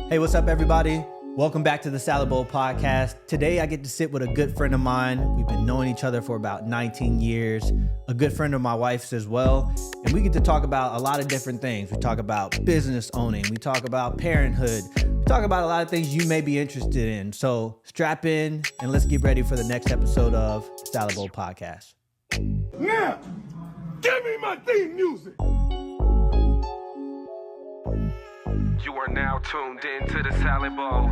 Hey, what's up, everybody? Welcome back to the Salad Bowl Podcast. Today, I get to sit with a good friend of mine. We've been knowing each other for about 19 years, a good friend of my wife's as well. And we get to talk about a lot of different things. We talk about business owning. We talk about parenthood. We talk about a lot of things you may be interested in. So strap in and let's get ready for the next episode of the Salad Bowl Podcast. Now, give me my theme music. You are now tuned in to the Salad Bowl.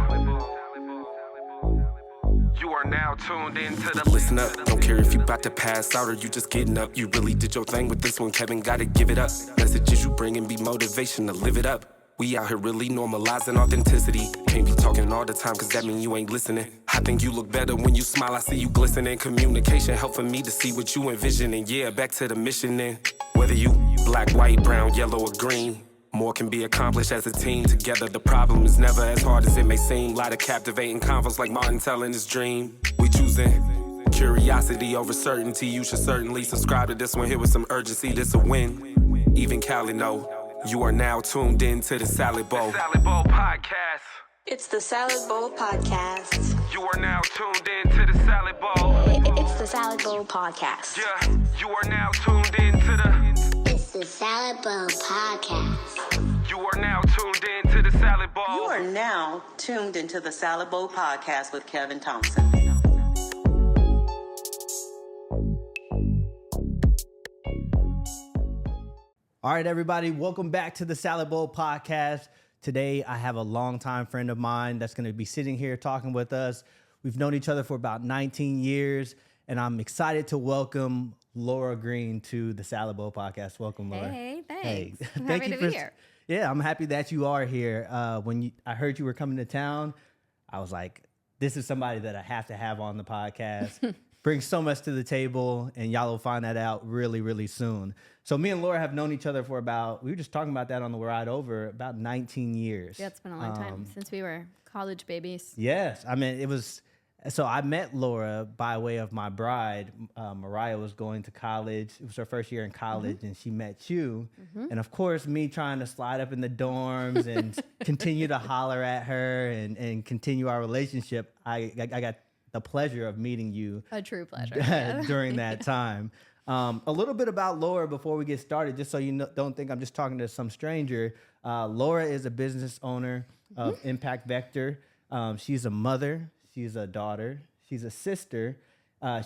You are now tuned in to the... Listen up, don't care if you about to pass out or you just getting up. You really did your thing with this one, Kevin, gotta give it up. Messages you bring and be motivation to live it up. We out here really normalizing authenticity. Can't be talking all the time cause that mean you ain't listening. I think you look better when you smile, I see you glistening. Communication helping me to see what you envisioning. Yeah, back to the mission then. Whether you black, white, brown, yellow, or green, more can be accomplished as a team. Together, the problem is never as hard as it may seem. Lot of captivating convos like Martin telling his dream. We choosing curiosity over certainty. You should certainly subscribe to this one here with some urgency. This a win. Even Callie know you are now tuned in to the Salad Bowl. The Salad Bowl Podcast. It's the Salad Bowl Podcast. You are now tuned in to the Salad Bowl. It's the Salad Bowl Podcast. Yeah, you are now tuned in to the... It's the Salad Bowl Podcast. You are now tuned in to the Salad Bowl. You are now tuned into the Salad Bowl Podcast with Kevin Thompson. All right, everybody, welcome back to the Salad Bowl Podcast. Today, I have a longtime friend of mine that's going to be sitting here talking with us. We've known each other for about 19 years, and I'm excited to welcome Laura Green to the Salad Bowl Podcast. Welcome, Laura. Hey, thanks. Hey, I'm happy to be here. Yeah, I'm happy that you are here. I heard you were coming to town, I was like, this is somebody that I have to have on the podcast. Brings so much to the table, and y'all will find that out really, really soon. So me and Laura have known each other for we were just talking about that on the ride over, about 19 years. Yeah, it's been a long time since we were college babies. Yes. I mean, so I met Laura by way of my bride. Mariah was going to college. It was her first year in college, and she met you. And of course, me trying to slide up in the dorms and continue to holler at her and continue our relationship, I got the pleasure of meeting you. A true pleasure. During that time. A little bit about Laura before we get started, just so you don't think I'm just talking to some stranger. Laura is a business owner of Impact Vector. She's a mother. She's a daughter. She's a sister.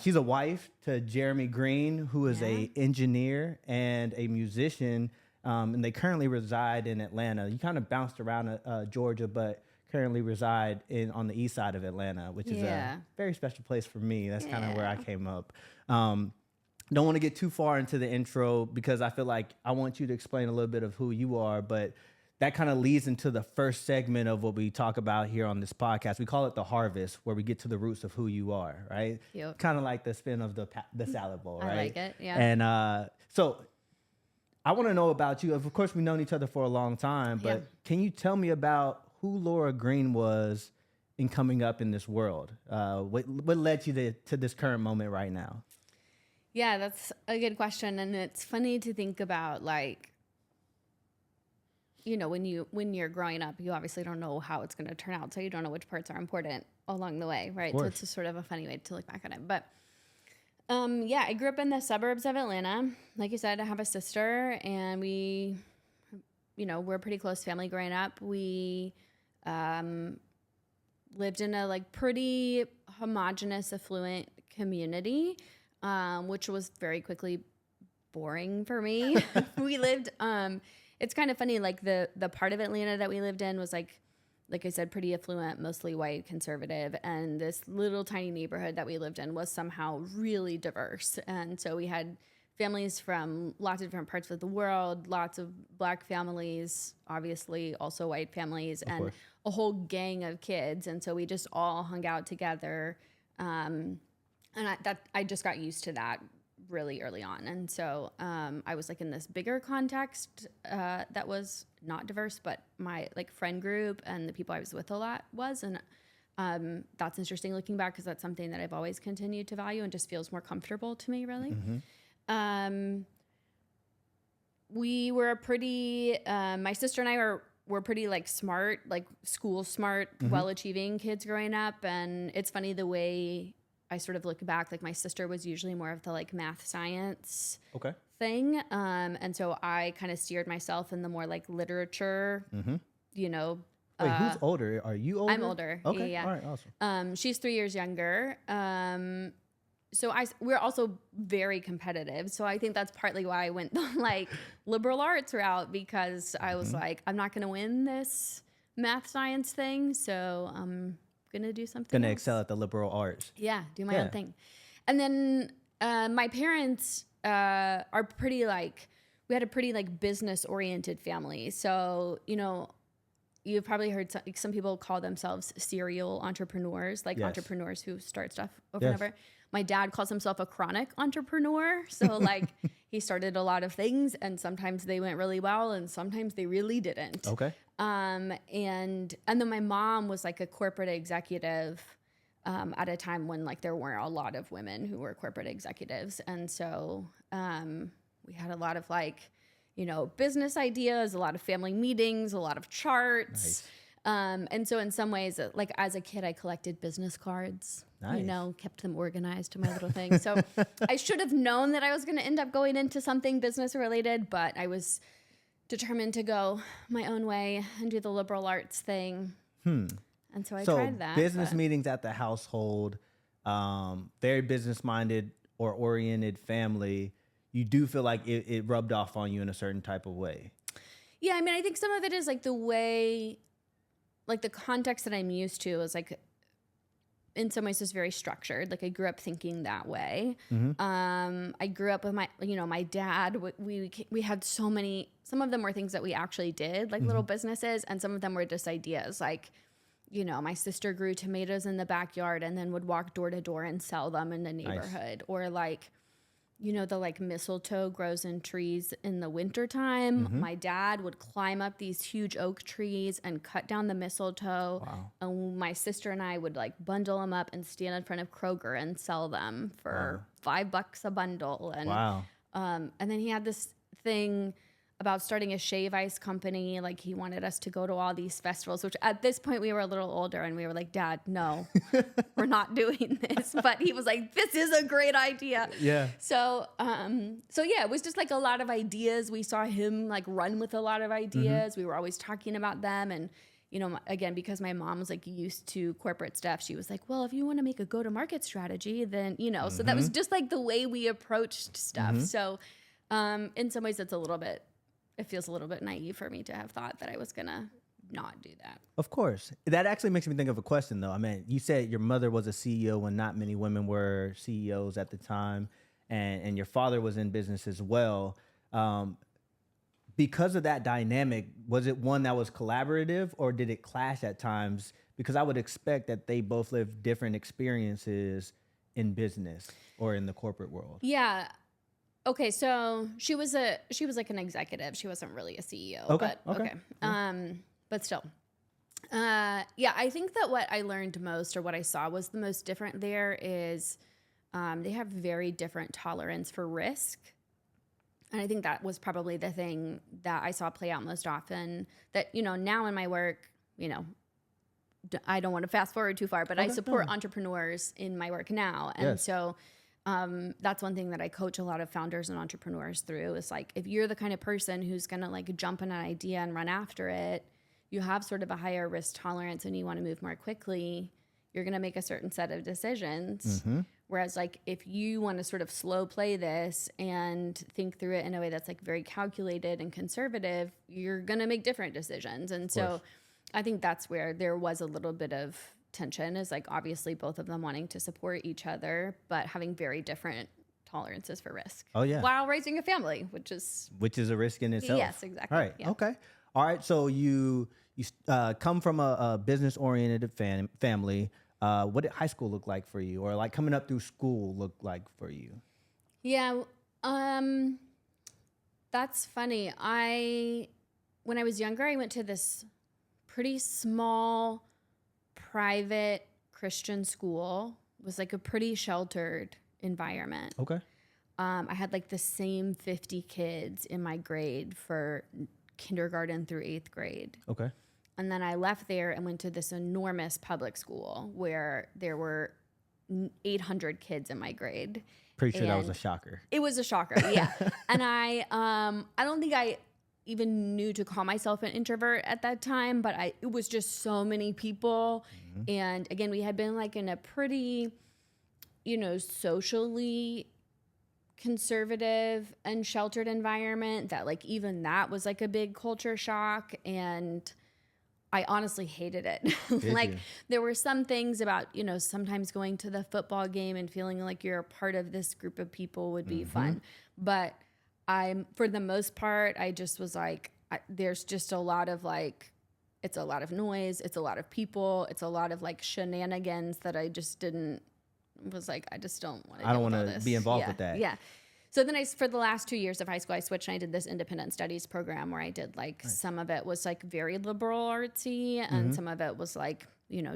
She's a wife to Jeremy Green, who is a engineer and a musician, and they currently reside in Atlanta. You kind of bounced around Georgia, but currently reside on the east side of Atlanta, which is a very special place for me. That's kind of where I came up. Don't want to get too far into the intro because I feel like I want you to explain a little bit of who you are, but that kind of leads into the first segment of what we talk about here on this podcast. We call it the harvest, where we get to the roots of who you are, right? Yep. Kind of like the spin of the Salad Bowl, right? I like it, yeah. And so I want to know about you. Of course, we've known each other for a long time, but can you tell me about who Laura Green was in coming up in this world? What led you to this current moment right now? Yeah, that's a good question. And it's funny to think about, like, you know, when you're growing up, you obviously don't know how it's going to turn out. So you don't know which parts are important along the way, right? So it's just sort of a funny way to look back on it. But I grew up in the suburbs of Atlanta. Like you said, I have a sister, and we're a pretty close family growing up. We lived in a pretty homogenous, affluent community, which was very quickly boring for me. We lived, it's kind of funny, like the part of Atlanta that we lived in was like I said, pretty affluent, mostly white, conservative. And this little tiny neighborhood that we lived in was somehow really diverse. And so we had families from lots of different parts of the world, lots of Black families, obviously also white families, and a whole gang of kids. And so we just all hung out together. And I just got used to that really early on. And so I was in this bigger context that was not diverse, but my friend group and the people I was with a lot was. And that's interesting looking back, because that's something that I've always continued to value and just feels more comfortable to me, really. We were my sister and I were pretty like smart, like school smart, well-achieving kids growing up. And it's funny the way I sort of look back, like my sister was usually more of the like math science thing. And so I kind of steered myself in the more like literature, you know. Wait, who's older? Are you older? I'm older. Okay. Yeah. All right. Awesome. She's 3 years younger. So we're also very competitive. So I think that's partly why I went the like liberal arts route, because I was like, I'm not going to win this math science thing. So I'm going to do something Gonna else. excel at the liberal arts. Yeah, do my own thing. And then my parents are pretty like, we had a pretty like business oriented family. So, you know, you've probably heard some people call themselves serial entrepreneurs, like entrepreneurs who start stuff over and over. My dad calls himself a chronic entrepreneur. So like he started a lot of things, and sometimes they went really well and sometimes they really didn't. Okay. And then my mom was like a corporate executive at a time when like there weren't a lot of women who were corporate executives. And so we had a lot of like, you know, business ideas, a lot of family meetings, a lot of charts. Nice. And so in some ways, like as a kid, I collected business cards, you know, kept them organized to my little thing. So I should have known that I was going to end up going into something business related, but I was determined to go my own way and do the liberal arts thing. And so I tried that. Business meetings at the household, very business minded or oriented family. You do feel like it rubbed off on you in a certain type of way. Yeah, I mean, I think some of it is like the way, like the context that I'm used to is like, in some ways, is very structured. Like I grew up thinking that way. I grew up with my dad. We had so many. Some of them were things that we actually did, like little businesses, and some of them were just ideas. Like, you know, my sister grew tomatoes in the backyard and then would walk door to door and sell them in the neighborhood, or like, you know, the like mistletoe grows in trees in the wintertime. My dad would climb up these huge oak trees and cut down the mistletoe. Wow. And my sister and I would like bundle them up and stand in front of Kroger and sell them for $5 a bundle. And, and then he had this thing about starting a shave ice company. Like he wanted us to go to all these festivals, which at this point we were a little older and we were like, Dad, no, we're not doing this. But he was like, this is a great idea. Yeah. So yeah, it was just like a lot of ideas. We saw him like run with a lot of ideas. We were always talking about them. And, you know, again, because my mom was like used to corporate stuff, she was like, well, if you want to make a go-to-market strategy, then, you know, so that was just like the way we approached stuff. So in some ways it feels a little bit naive for me to have thought that I was going to not do that. Of course. That actually makes me think of a question, though. I mean, you said your mother was a CEO when not many women were CEOs at the time, and your father was in business as well. Because of that dynamic, was it one that was collaborative, or did it clash at times? Because I would expect that they both lived different experiences in business or in the corporate world. Yeah. Okay, so she was like an executive. She wasn't really a CEO. Okay. But still. Yeah, I think that what I learned most, or what I saw was the most different there, is they have very different tolerance for risk. And I think that was probably the thing that I saw play out most often. That, you know, now in my work, you know, I don't want to fast forward too far, but I support entrepreneurs in my work now. And so that's one thing that I coach a lot of founders and entrepreneurs through, is like, if you're the kind of person who's going to like jump on an idea and run after it, you have sort of a higher risk tolerance and you want to move more quickly, you're going to make a certain set of decisions. Whereas like, if you want to sort of slow play this and think through it in a way that's like very calculated and conservative, you're going to make different decisions. And so I think that's where there was a little bit of tension, is like obviously both of them wanting to support each other, but having very different tolerances for risk. Oh yeah. While raising a family, which is a risk in itself. Yes, exactly. All right. Yeah. Okay. All right. So you come from a business oriented family. What did high school look like for you, or like coming up through school look like for you? Yeah. That's funny. When I was younger, I went to this pretty small private Christian school. It was like a pretty sheltered environment. Okay. I had like the same 50 kids in my grade for kindergarten through 8th grade. Okay. And then I left there and went to this enormous public school where there were 800 kids in my grade. Pretty sure that was And a shocker. It was a shocker, yeah. And I don't think I even knew to call myself an introvert at that time, but it was just so many people. And again, we had been like in a pretty, socially conservative and sheltered environment that like even that was like a big culture shock. And I honestly hated it. Like there were some things about, sometimes going to the football game and feeling like you're a part of this group of people would be fun. But for the most part, I just was like, there's just a lot of like, it's a lot of noise. It's a lot of people. It's a lot of like shenanigans that I just was like, I just don't want to I don't want to be involved with that. Yeah. So then for the last 2 years of high school, I switched and I did this independent studies program where I did like some of it was like very liberal artsy and some of it was like,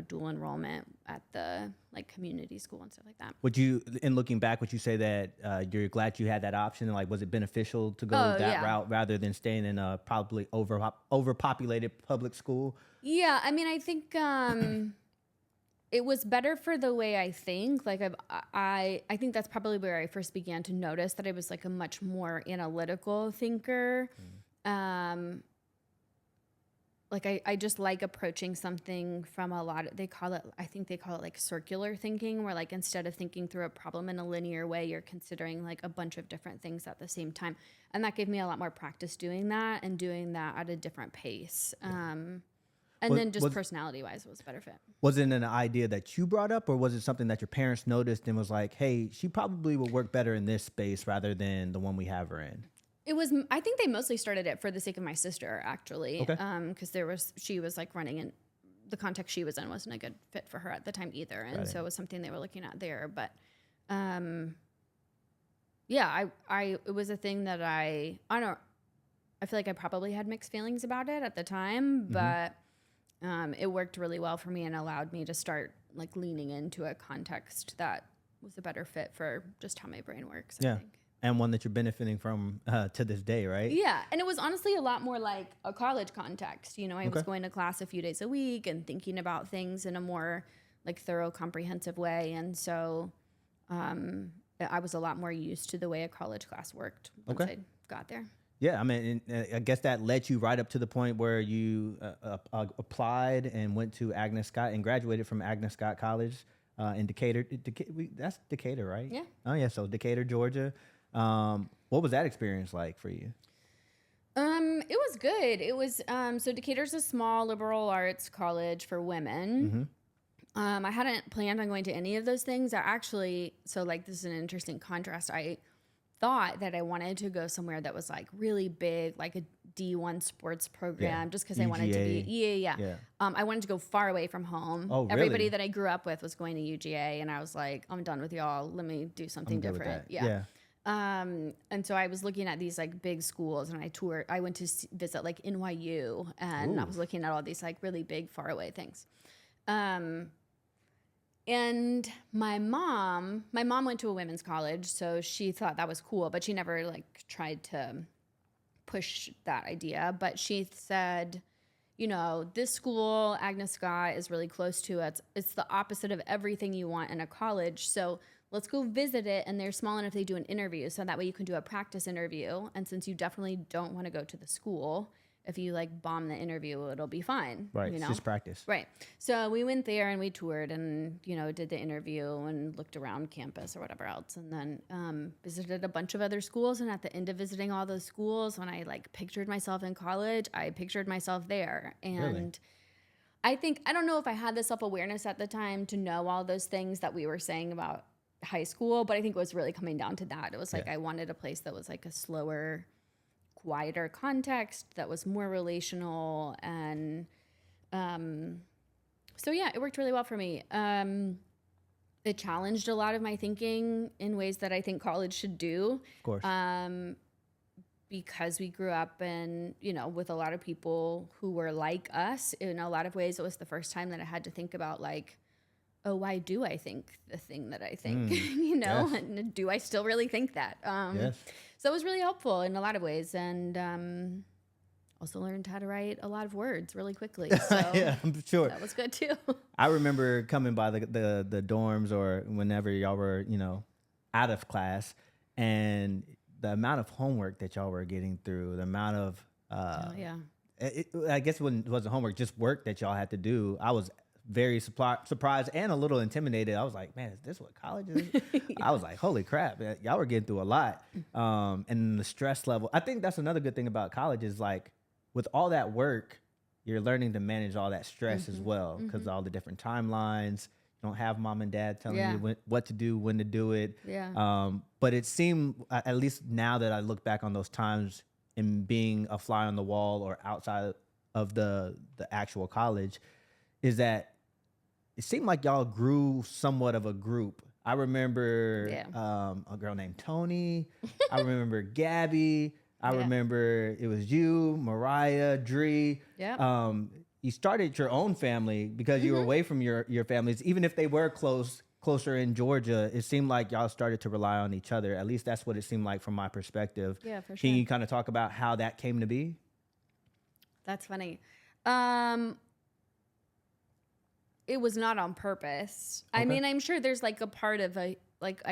dual enrollment at the like community school and stuff like that. Would you, in looking back, would you say that you're glad you had that option? And like, was it beneficial to go that route rather than staying in a probably overpopulated public school? Yeah. I mean, I think it was better for the way I think. Like I think that's probably where I first began to notice that I was like a much more analytical thinker. Like I just like approaching something from a lot of, I think they call it like circular thinking, where like instead of thinking through a problem in a linear way, you're considering like a bunch of different things at the same time. And that gave me a lot more practice doing that and doing that at a different pace. And then just personality-wise, it was a better fit. Was it an idea that you brought up, or was it something that your parents noticed and was like, hey, she probably would work better in this space rather than the one we have her in? It was, I think they mostly started it for the sake of my sister, actually. Okay. Because she was like running in, the context she was in wasn't a good fit for her at the time either. And so it was something they were looking at there. But yeah, it was a thing that I feel like I probably had mixed feelings about it at the time, but it worked really well for me and allowed me to start like leaning into a context that was a better fit for just how my brain works, I think. And one that you're benefiting from to this day, right? Yeah, and it was honestly a lot more like a college context. I was going to class a few days a week and thinking about things in a more like thorough, comprehensive way. And so I was a lot more used to the way a college class worked once I got there. Yeah, I mean, I guess that led you right up to the point where you applied and went to Agnes Scott and graduated from Agnes Scott College in Decatur. That's Decatur, right? Yeah. Oh, yeah, so Decatur, Georgia. What was that experience like for you? It was good. It was, so Decatur's a small liberal arts college for women. I hadn't planned on going to any of those things. So like, this is an interesting contrast. I thought that I wanted to go somewhere that was like really big, like a D1 sports program, just because I wanted to be, I wanted to go far away from home. Oh, really? Everybody that I grew up with was going to UGA, and I was like, I'm done with y'all. Let me do something different. Yeah. And so I was looking at these like big schools, and I went to visit like NYU, and I was looking at all these like really big faraway things. And my mom went to a women's college, so she thought that was cool, but she never like tried to push that idea. But she said, this school, Agnes Scott, is really close to it. It's the opposite of everything you want in a college. So let's go visit it. And they're small enough they do an interview. So that way you can do a practice interview. And since you definitely don't want to go to the school, if you like bomb the interview, it'll be fine. Right. It's just practice. Right. So we went there and we toured and, did the interview and looked around campus or whatever else. And then visited a bunch of other schools. And at the end of visiting all those schools, when I like pictured myself in college, I pictured myself there. And really? I don't know if I had the self-awareness at the time to know all those things that we were saying about high school, but I think it was really coming down to that. It was like I wanted a place that was like a slower, quieter context that was more relational, and so yeah, it worked really well for me. It challenged a lot of my thinking in ways that I think college should do, of course, because we grew up in with a lot of people who were like us. In a lot of ways, it was the first time that I had to think about like, oh, why do I think the thing that I think, Yes. and do I still really think that? Yes. So it was really helpful in a lot of ways. And also learned how to write a lot of words really quickly. So Yeah, I'm sure. that was good too. I remember coming by the dorms or whenever y'all were, out of class, and the amount of homework that y'all were getting through, the amount of Yeah. I guess it wasn't homework, just work that y'all had to do. I was very surprised and a little intimidated. I was like, man, is this what college is? I was like, holy crap, man, y'all were getting through a lot. And the stress level. I think that's another good thing about college is like with all that work, you're learning to manage all that stress as well because all the different timelines. You don't have mom and dad telling you what to do, when to do it. Yeah. But it seemed, at least now that I look back on those times and being a fly on the wall or outside of the actual college, is that it seemed like y'all grew somewhat of a group. I remember a girl named Tony. I remember Gabby. I remember it was you, Mariah, Dree. Yeah. You started your own family because you were away from your families. Even if they were closer in Georgia, it seemed like y'all started to rely on each other. At least that's what it seemed like from my perspective. Yeah, for sure. Can you kind of talk about how that came to be? That's funny. It was not on purpose. I mean, I'm sure there's like a part of I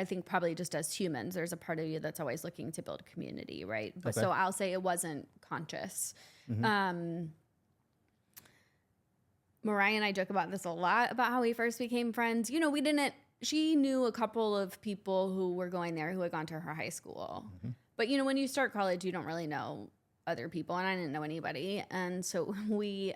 think probably just as humans, there's a part of you that's always looking to build community, right? But so I'll say it wasn't conscious. Mariah and I joke about this a lot, about how we first became friends. She knew a couple of people who were going there who had gone to her high school. But, when you start college, you don't really know other people, and I didn't know anybody. And so we,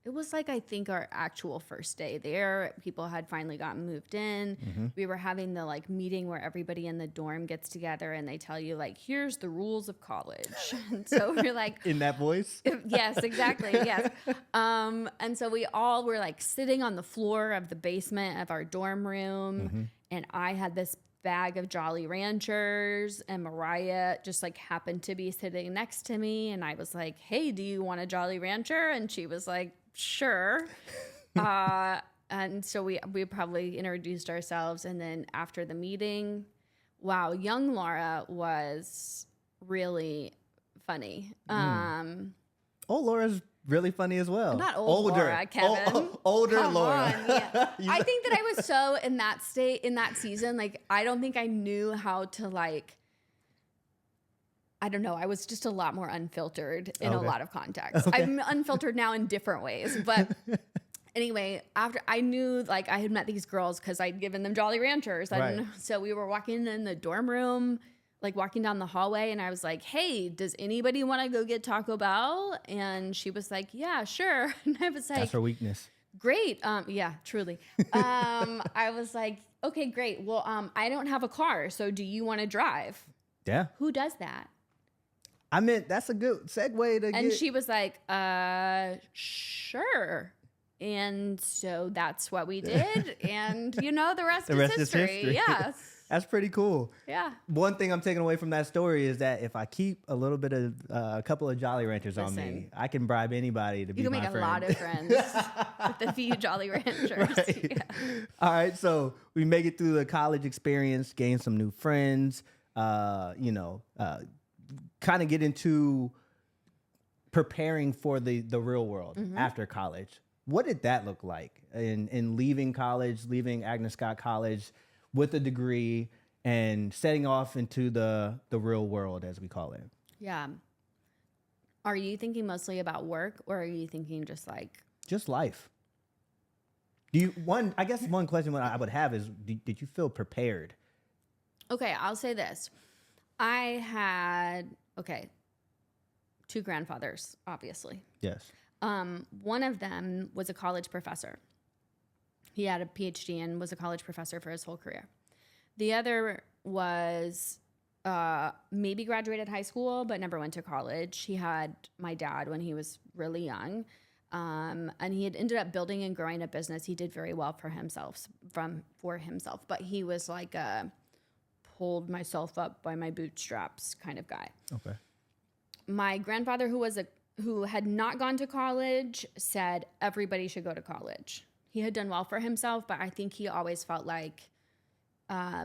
it was like, I think our actual first day there, people had finally gotten moved in. We were having the like meeting where everybody in the dorm gets together and they tell you like, here's the rules of college. And so we're like, In that voice? yes, exactly. Yes. And so we all were like sitting on the floor of the basement of our dorm room. And I had this bag of Jolly Ranchers, and Mariah just like happened to be sitting next to me. And I was like, hey, do you want a Jolly Rancher? And she was like, sure. And so we probably introduced ourselves. And then after the meeting, wow, young Laura was really funny. Oh, Laura's really funny as well. Not older Laura, Kevin. Older Come Laura. on, yeah. I think that I was so in that state, in that season, like, I don't think I knew how to, like, I don't know. I was just a lot more unfiltered in a lot of contexts. I'm unfiltered now in different ways. But anyway, after I knew, like, I had met these girls because I'd given them Jolly Ranchers. And so we were walking in the dorm room, like walking down the hallway, and I was like, hey, does anybody want to go get Taco Bell? And she was like, yeah, sure. And I was like, That's her weakness. great. Yeah, truly. I was like, okay, great. Well, I don't have a car, so do you want to drive? Yeah. Who does that? I meant that's a good segue to And she was like, sure. And so that's what we did. And, the rest is history. Yes. That's pretty cool. Yeah. One thing I'm taking away from that story is that if I keep a little bit of a couple of Jolly Ranchers on me, I can bribe anybody to be my friend. You can make a lot of friends with a few Jolly Ranchers. Right. Yeah. All right, so we make it through the college experience, gain some new friends, kind of get into preparing for the real world after college. What did that look like in leaving college, leaving Agnes Scott College with a degree and setting off into the real world, as we call it? Yeah. Are you thinking mostly about work, or are you thinking just life? I guess one question I would have is, did you feel prepared? Okay, I'll say this. I had, two grandfathers, obviously. Yes. One of them was a college professor. He had a PhD and was a college professor for his whole career. The other was maybe graduated high school, but never went to college. He had my dad when he was really young. And he had ended up building and growing a business. He did very well for himself, but he was like a pulled myself up by my bootstraps kind of guy. Okay. My grandfather, who had not gone to college, said everybody should go to college. He had done well for himself, but I think he always felt like, I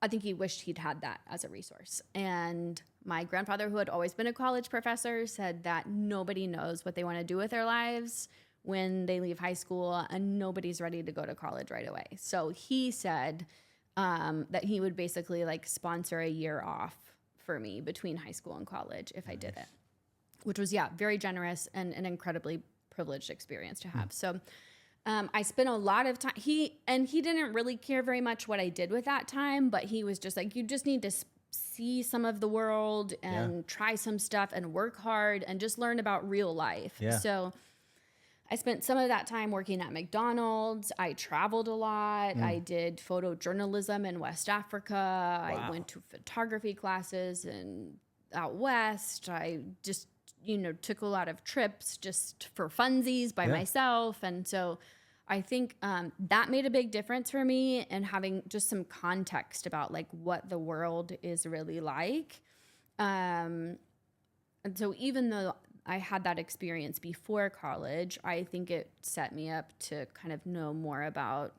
think he wished he'd had that as a resource. And My grandfather, who had always been a college professor, said that nobody knows what they want to do with their lives when they leave high school, and nobody's ready to go to college right away. So he said that he would basically like sponsor a year off for me between high school and college if I did it, which was, very generous and an incredibly privileged experience to have. So I spent a lot of time. He didn't really care very much what I did with that time, but he was just like, you just need to see some of the world and try some stuff and work hard and just learn about real life. Yeah. So I spent some of that time working at McDonald's. I traveled a lot. I did photojournalism in West Africa. I went to photography classes out west. I just, took a lot of trips just for funsies by myself. And so I think that made a big difference for me, and having just some context about like what the world is really like. And so even though I had that experience before college, I think it set me up to kind of know more about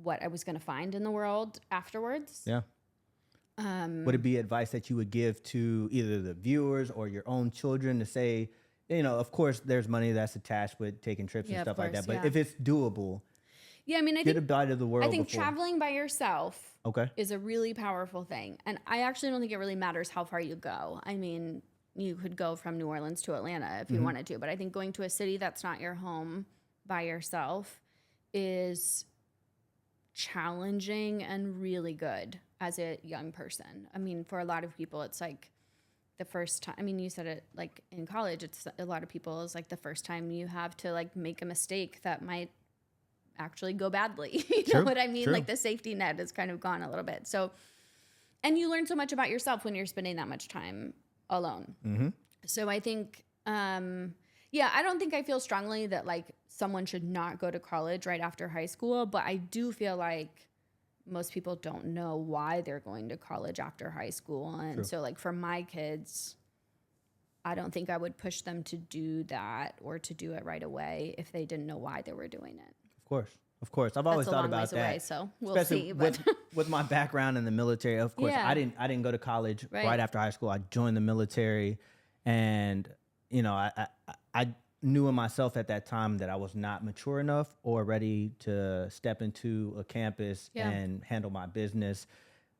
what I was going to find in the world afterwards. Yeah. Would it be advice that you would give to either the viewers or your own children to say, of course there's money that's attached with taking trips and stuff like that, but if it's doable, I mean, I get think a bite of the world. I think before. traveling by yourself Okay. is a really powerful thing. And I actually don't think it really matters how far you go. I mean, you could go from New Orleans to Atlanta if you wanted to, but I think going to a city that's not your home by yourself is challenging and really good as a young person. I mean, for a lot of people, it's like the first time. I mean, you said it like in college, it's a lot of people is like the first time you have to like make a mistake that might actually go badly. You know what I mean? True. Like the safety net is kind of gone a little bit. So, and you learn so much about yourself when you're spending that much time alone. Mm-hmm. So I think, I don't think I feel strongly that like someone should not go to college right after high school, but I do feel like most people don't know why they're going to college after high school. And so like for my kids, I don't think I would push them to do that or to do it right away if they didn't know why they were doing it. Of course. I've always That's a thought long about ways that. away, so we'll Especially see. But with my background in the military, of course, Yeah. I didn't go to college Right. right after high school. I joined the military, and I knew in myself at that time that I was not mature enough or ready to step into a campus and handle my business.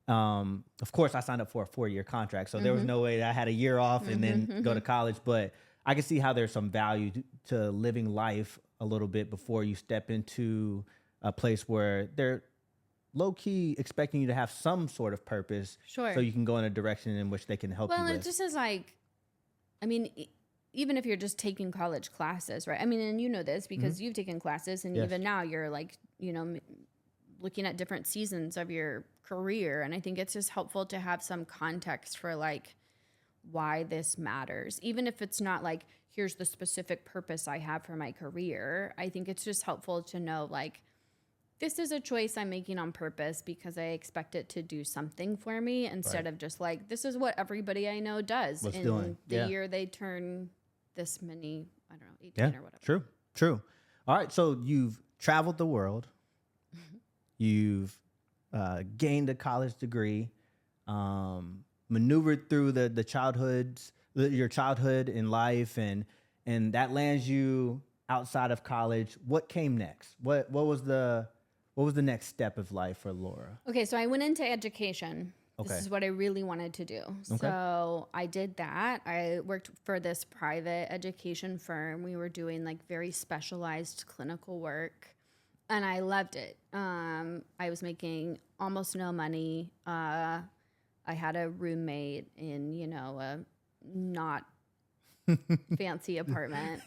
Of course, I signed up for a 4-year contract, so there was no way that I had a year off and then go to college. But I can see how there's some value to living life a little bit before you step into a place where they're low key expecting you to have some sort of purpose, Sure. so you can go in a direction in which they can help you well, with. it just is like, I mean, even if you're just taking college classes, right? I mean, and you know this because you've taken classes, and Yes. even now you're like, looking at different seasons of your career. And I think it's just helpful to have some context for like why this matters. Even if it's not like, here's the specific purpose I have for my career. I think it's just helpful to know like, this is a choice I'm making on purpose because I expect it to do something for me, instead of just like, this is what everybody I know does What's in doing. the Yeah. year they turn this many, I don't know, 18 or whatever. True. All right, so you've traveled the world. You've gained a college degree, maneuvered through your childhood in life, and that lands you outside of college. What came next? What was the next step of life for Laura? Okay, so I went into education. Okay. This is what I really wanted to do. So I did that. I worked for this private education firm. We were doing like very specialized clinical work, and I loved it. I was making almost no money. I had a roommate in, a not fancy apartment.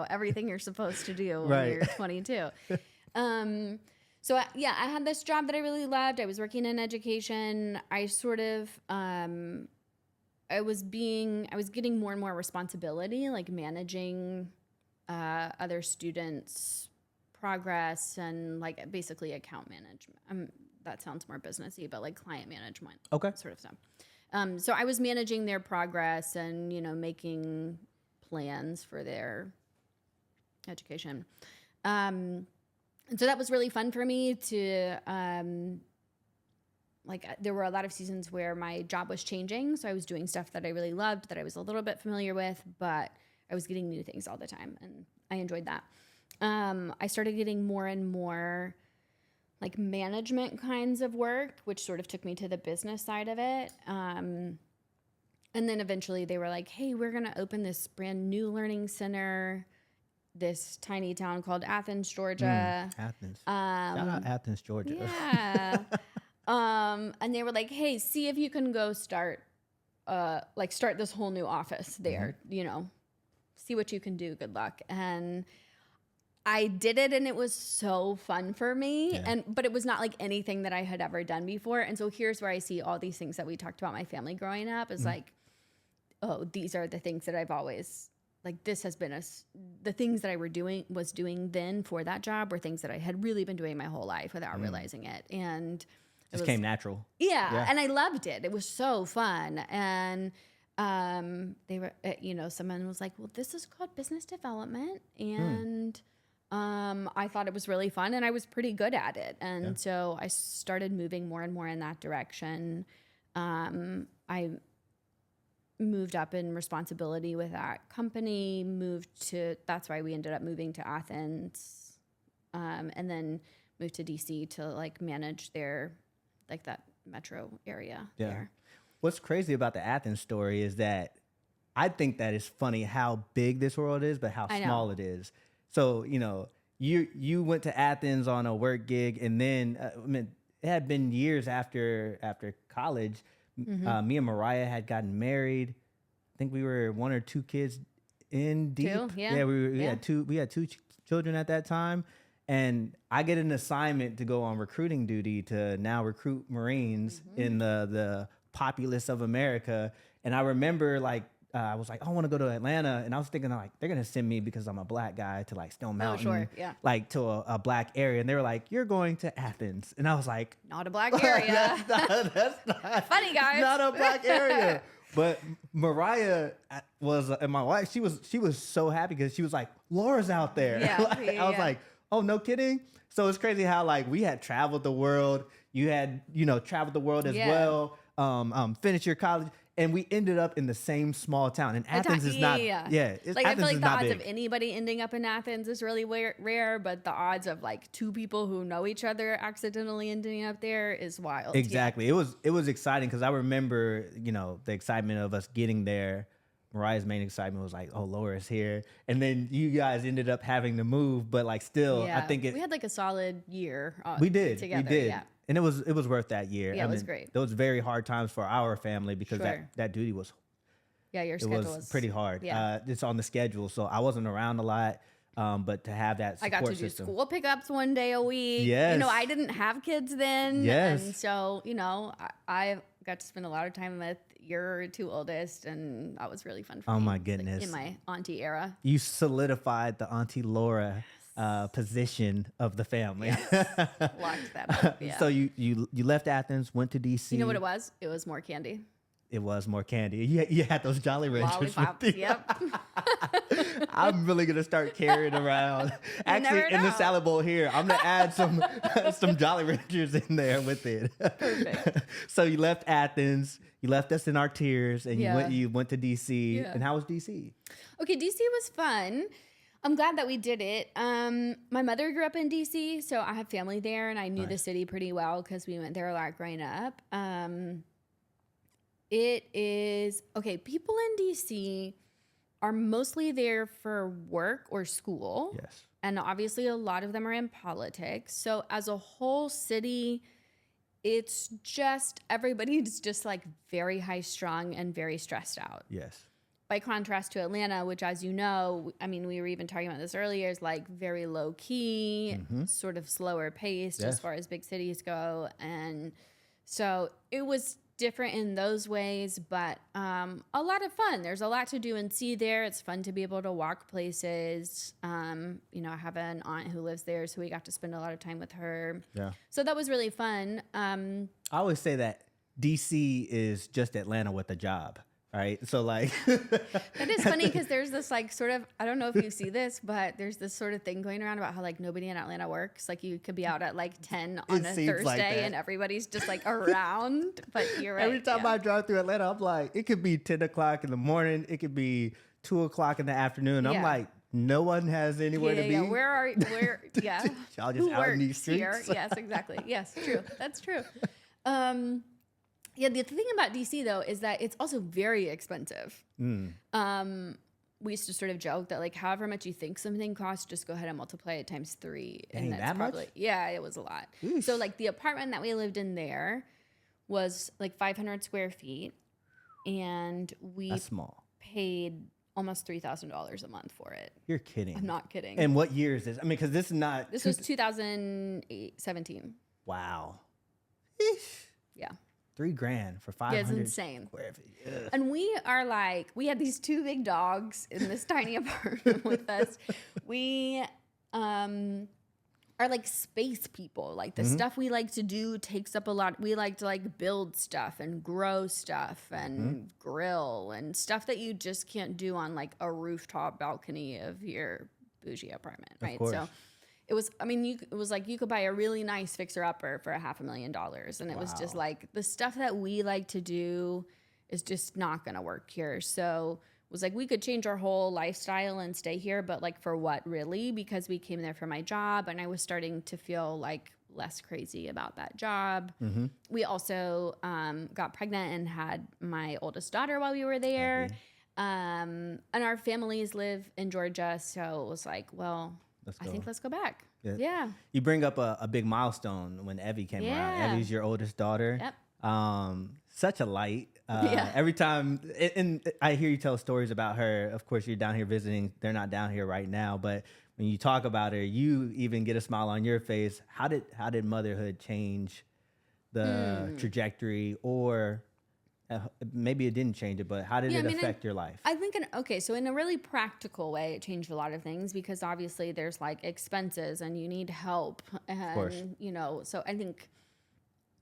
Everything you're supposed to do when Right. you're 22. So I had this job that I really loved. I was working in education. I sort of, I was getting more and more responsibility, like managing other students' progress and like basically account management. That sounds more businessy, but like client management, sort of stuff. So I was managing their progress and, making plans for their education. And so that was really fun for me to there were a lot of seasons where my job was changing. So I was doing stuff that I really loved, that I was a little bit familiar with, but I was getting new things all the time. And I enjoyed that. I started getting more and more like management kinds of work, which sort of took me to the business side of it. And then eventually they were like, hey, we're going to open this brand new learning center, this tiny town called Athens, Georgia. Athens. Shout out Athens, Georgia. Yeah. And they were like, hey, see if you can go start this whole new office there, see what you can do. Good luck. And I did it, and it was so fun for me. Yeah. But it was not like anything that I had ever done before. And so here's where I see all these things that we talked about my family growing up is like, oh, these are the things that I've always like. This has been the things that I was doing then for that job were things that I had really been doing my whole life without realizing it. And it Just came natural. Yeah, and I loved it. It was so fun. And they were, someone was like, well, this is called business development. And I thought it was really fun, and I was pretty good at it. And so I started moving more and more in that direction. I moved up in responsibility with that company, that's why we ended up moving to Athens, and then moved to DC to like manage their, like that metro area there. What's crazy about the Athens story is that I think that it's funny how big this world is, but how small it is. So, you went to Athens on a work gig, and then it had been years after college. Me and Mariah had gotten married. I think we were 1 or 2 kids in deep. We had two children at that time. And I get an assignment to go on recruiting duty to now recruit Marines in the populace of America. And I remember I was like, I want to go to Atlanta. And I was thinking like, they're going to send me because I'm a black guy to like Stone Mountain, like to a black area. And they were like, you're going to Athens. And I was like, not a black area. that's not funny, guys. Not a black area. But Mariah and my wife, she was so happy because she was like, Laura's out there. I was like, oh, no kidding. So it's crazy how like we had traveled the world. You had, traveled the world as well. Finished your college. And we ended up in the same small town. And Athens is not, I feel like the odds of anybody ending up in Athens is really rare, but the odds of like 2 people who know each other accidentally ending up there is wild. Exactly. Yeah. It was exciting because I remember, the excitement of us getting there. Mariah's main excitement was like, oh, Laura's here. And then you guys ended up having to move, but like still, I think we had like a solid year together. We did. Yeah. And it was worth that year. Yeah, it was great. Those very hard times for our family because that duty was your schedule was pretty hard. Yeah. It's on the schedule, so I wasn't around a lot. But to have that support I got to system. do school pickups one day a week. Yes. I didn't have kids then. Yes. And so, I got to spend a lot of time with your 2 oldest, and that was really fun for me. Oh my goodness. Like in my auntie era. You solidified the Auntie Laura position of the family. Yes. Locked that up. Yeah. So you left Athens, went to DC. You know what it was? It was more candy. It was more candy. You had those Jolly Ranchers. Lollipops, yep. I'm really gonna start carrying around. Actually, in the salad bowl here, I'm gonna add some Jolly Ranchers in there with it. Perfect. So you left Athens. You left us in our tears, and you went to DC. Yeah. And how was DC? Okay, DC was fun. I'm glad that we did it. My mother grew up in DC, so I have family there, and I knew the city pretty well because we went there a lot growing up. It is, people in DC are mostly there for work or school. Yes. And obviously a lot of them are in politics. So as a whole city, it's just, everybody's just like very high strung and very stressed out. Yes. By contrast to Atlanta, which, as you know, I mean, we were even talking about this earlier, is like very low key, sort of slower paced as far as big cities go. And so it was different in those ways, but a lot of fun. There's a lot to do and see there. It's fun to be able to walk places. I have an aunt who lives there, so we got to spend a lot of time with her. Yeah. So that was really fun. I always say that DC is just Atlanta with a job. right? So like, That is funny because there's this like sort of, I don't know if you see this, but there's this sort of thing going around about how like nobody in Atlanta works. Like you could be out at like 10 on It a seems Thursday like that. and everybody's just like around. But you're right. every time I drive through Atlanta, I'm like, it could be 10 o'clock in the morning, it could be 2 o'clock in the afternoon. I'm Yeah. like, no one has anywhere to be. Where yeah. Y'all just Who out in these works here? streets. Yes, exactly. Yes, true. That's true. Yeah, the thing about DC though is that it's also very expensive. We used to sort of joke that like however much you think something costs, just go ahead and multiply it times 3. Dang, And that's that much? probably yeah, it was a lot. So like the apartment that we lived in there was like 500 square feet, and we That's small. paid almost $3,000 a month for it. You're kidding. I'm not kidding. And what year is this? I mean, because this is not. This was 2017. Wow. Eesh. Yeah. $3,000 for 500. Yeah, it's insane. Square feet. Ugh. And we are like, we had these 2 big dogs in this tiny apartment with us. We are like space people. Like the stuff we like to do takes up a lot. We like to like build stuff and grow stuff and grill and stuff that you just can't do on like a rooftop balcony of your bougie apartment, right? course. So it was, I mean, it was like you could buy a really nice fixer-upper for $500,000. And it was just like the stuff that we like to do is just not going to work here. So it was like we could change our whole lifestyle and stay here, but like for what really? Because we came there for my job and I was starting to feel like less crazy about that job. We also got pregnant and had my oldest daughter while we were there. And our families live in Georgia. So it was like, well, I think let's go back. Yeah. You bring up a big milestone when Evie came around. Yeah. Evie's your oldest daughter. Yep. Such a light. Yeah. Every time, and I hear you tell stories about her. Of course, you're down here visiting. They're not down here right now, but when you talk about her, you even get a smile on your face. How did motherhood change the trajectory, or maybe it didn't change it, but how did it affect your life? I think, so in a really practical way, it changed a lot of things because obviously there's like expenses and you need help. And, you know, so I think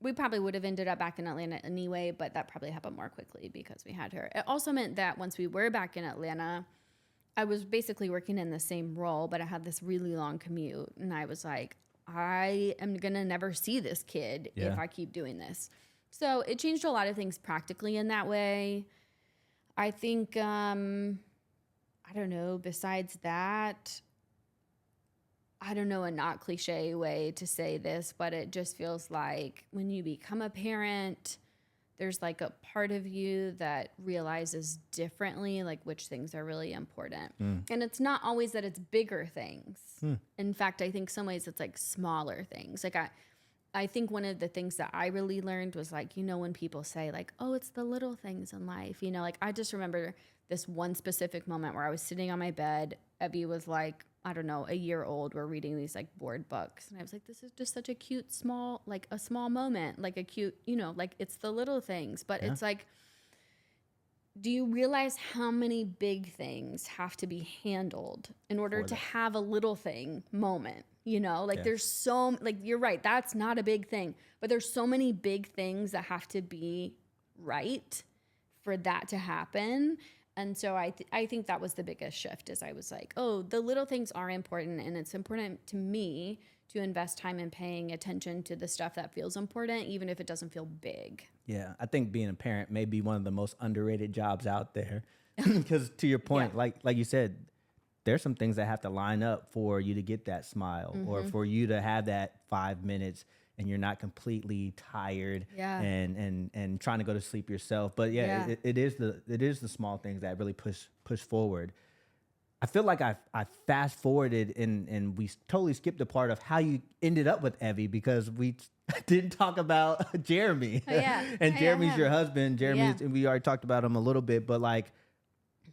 we probably would have ended up back in Atlanta anyway, but that probably happened more quickly because we had her. It also meant that once we were back in Atlanta, I was basically working in the same role, but I had this really long commute. And I was like, I am going to never see this kid if I keep doing this. So it changed a lot of things practically in that way. I think, I don't know, besides that, I don't know a not cliche way to say this, but it just feels like when you become a parent, there's like a part of you that realizes differently, like which things are really important. And it's not always that it's bigger things. In fact, I think some ways it's like smaller things. Like I think one of the things that I really learned was like, you know, when people say like, oh, it's the little things in life, you know, like I just remember this one specific moment where I was sitting on my bed. Evie was like, I don't know, a year old. We're reading these like board books. And I was like, this is just such a cute, small, like a small moment, like a cute, you know, like it's the little things. But it's like, do you realize how many big things have to be handled in order to have a little thing moment? You know, like there's so, like, you're right. That's not a big thing, but there's so many big things that have to be right for that to happen. And so I think that was the biggest shift is I was like, oh, the little things are important. And it's important to me to invest time in paying attention to the stuff that feels important, even if it doesn't feel big. Yeah, I think being a parent may be one of the most underrated jobs out there. Because to your point, like you said, there's some things that have to line up for you to get that smile or for you to have that 5 minutes and you're not completely tired and trying to go to sleep yourself. But it is the small things that really push forward. I feel like I fast forwarded and we totally skipped the part of how you ended up with Evie because we didn't talk about Jeremy. And Jeremy's your husband. Jeremy's, and we already talked about him a little bit, but like,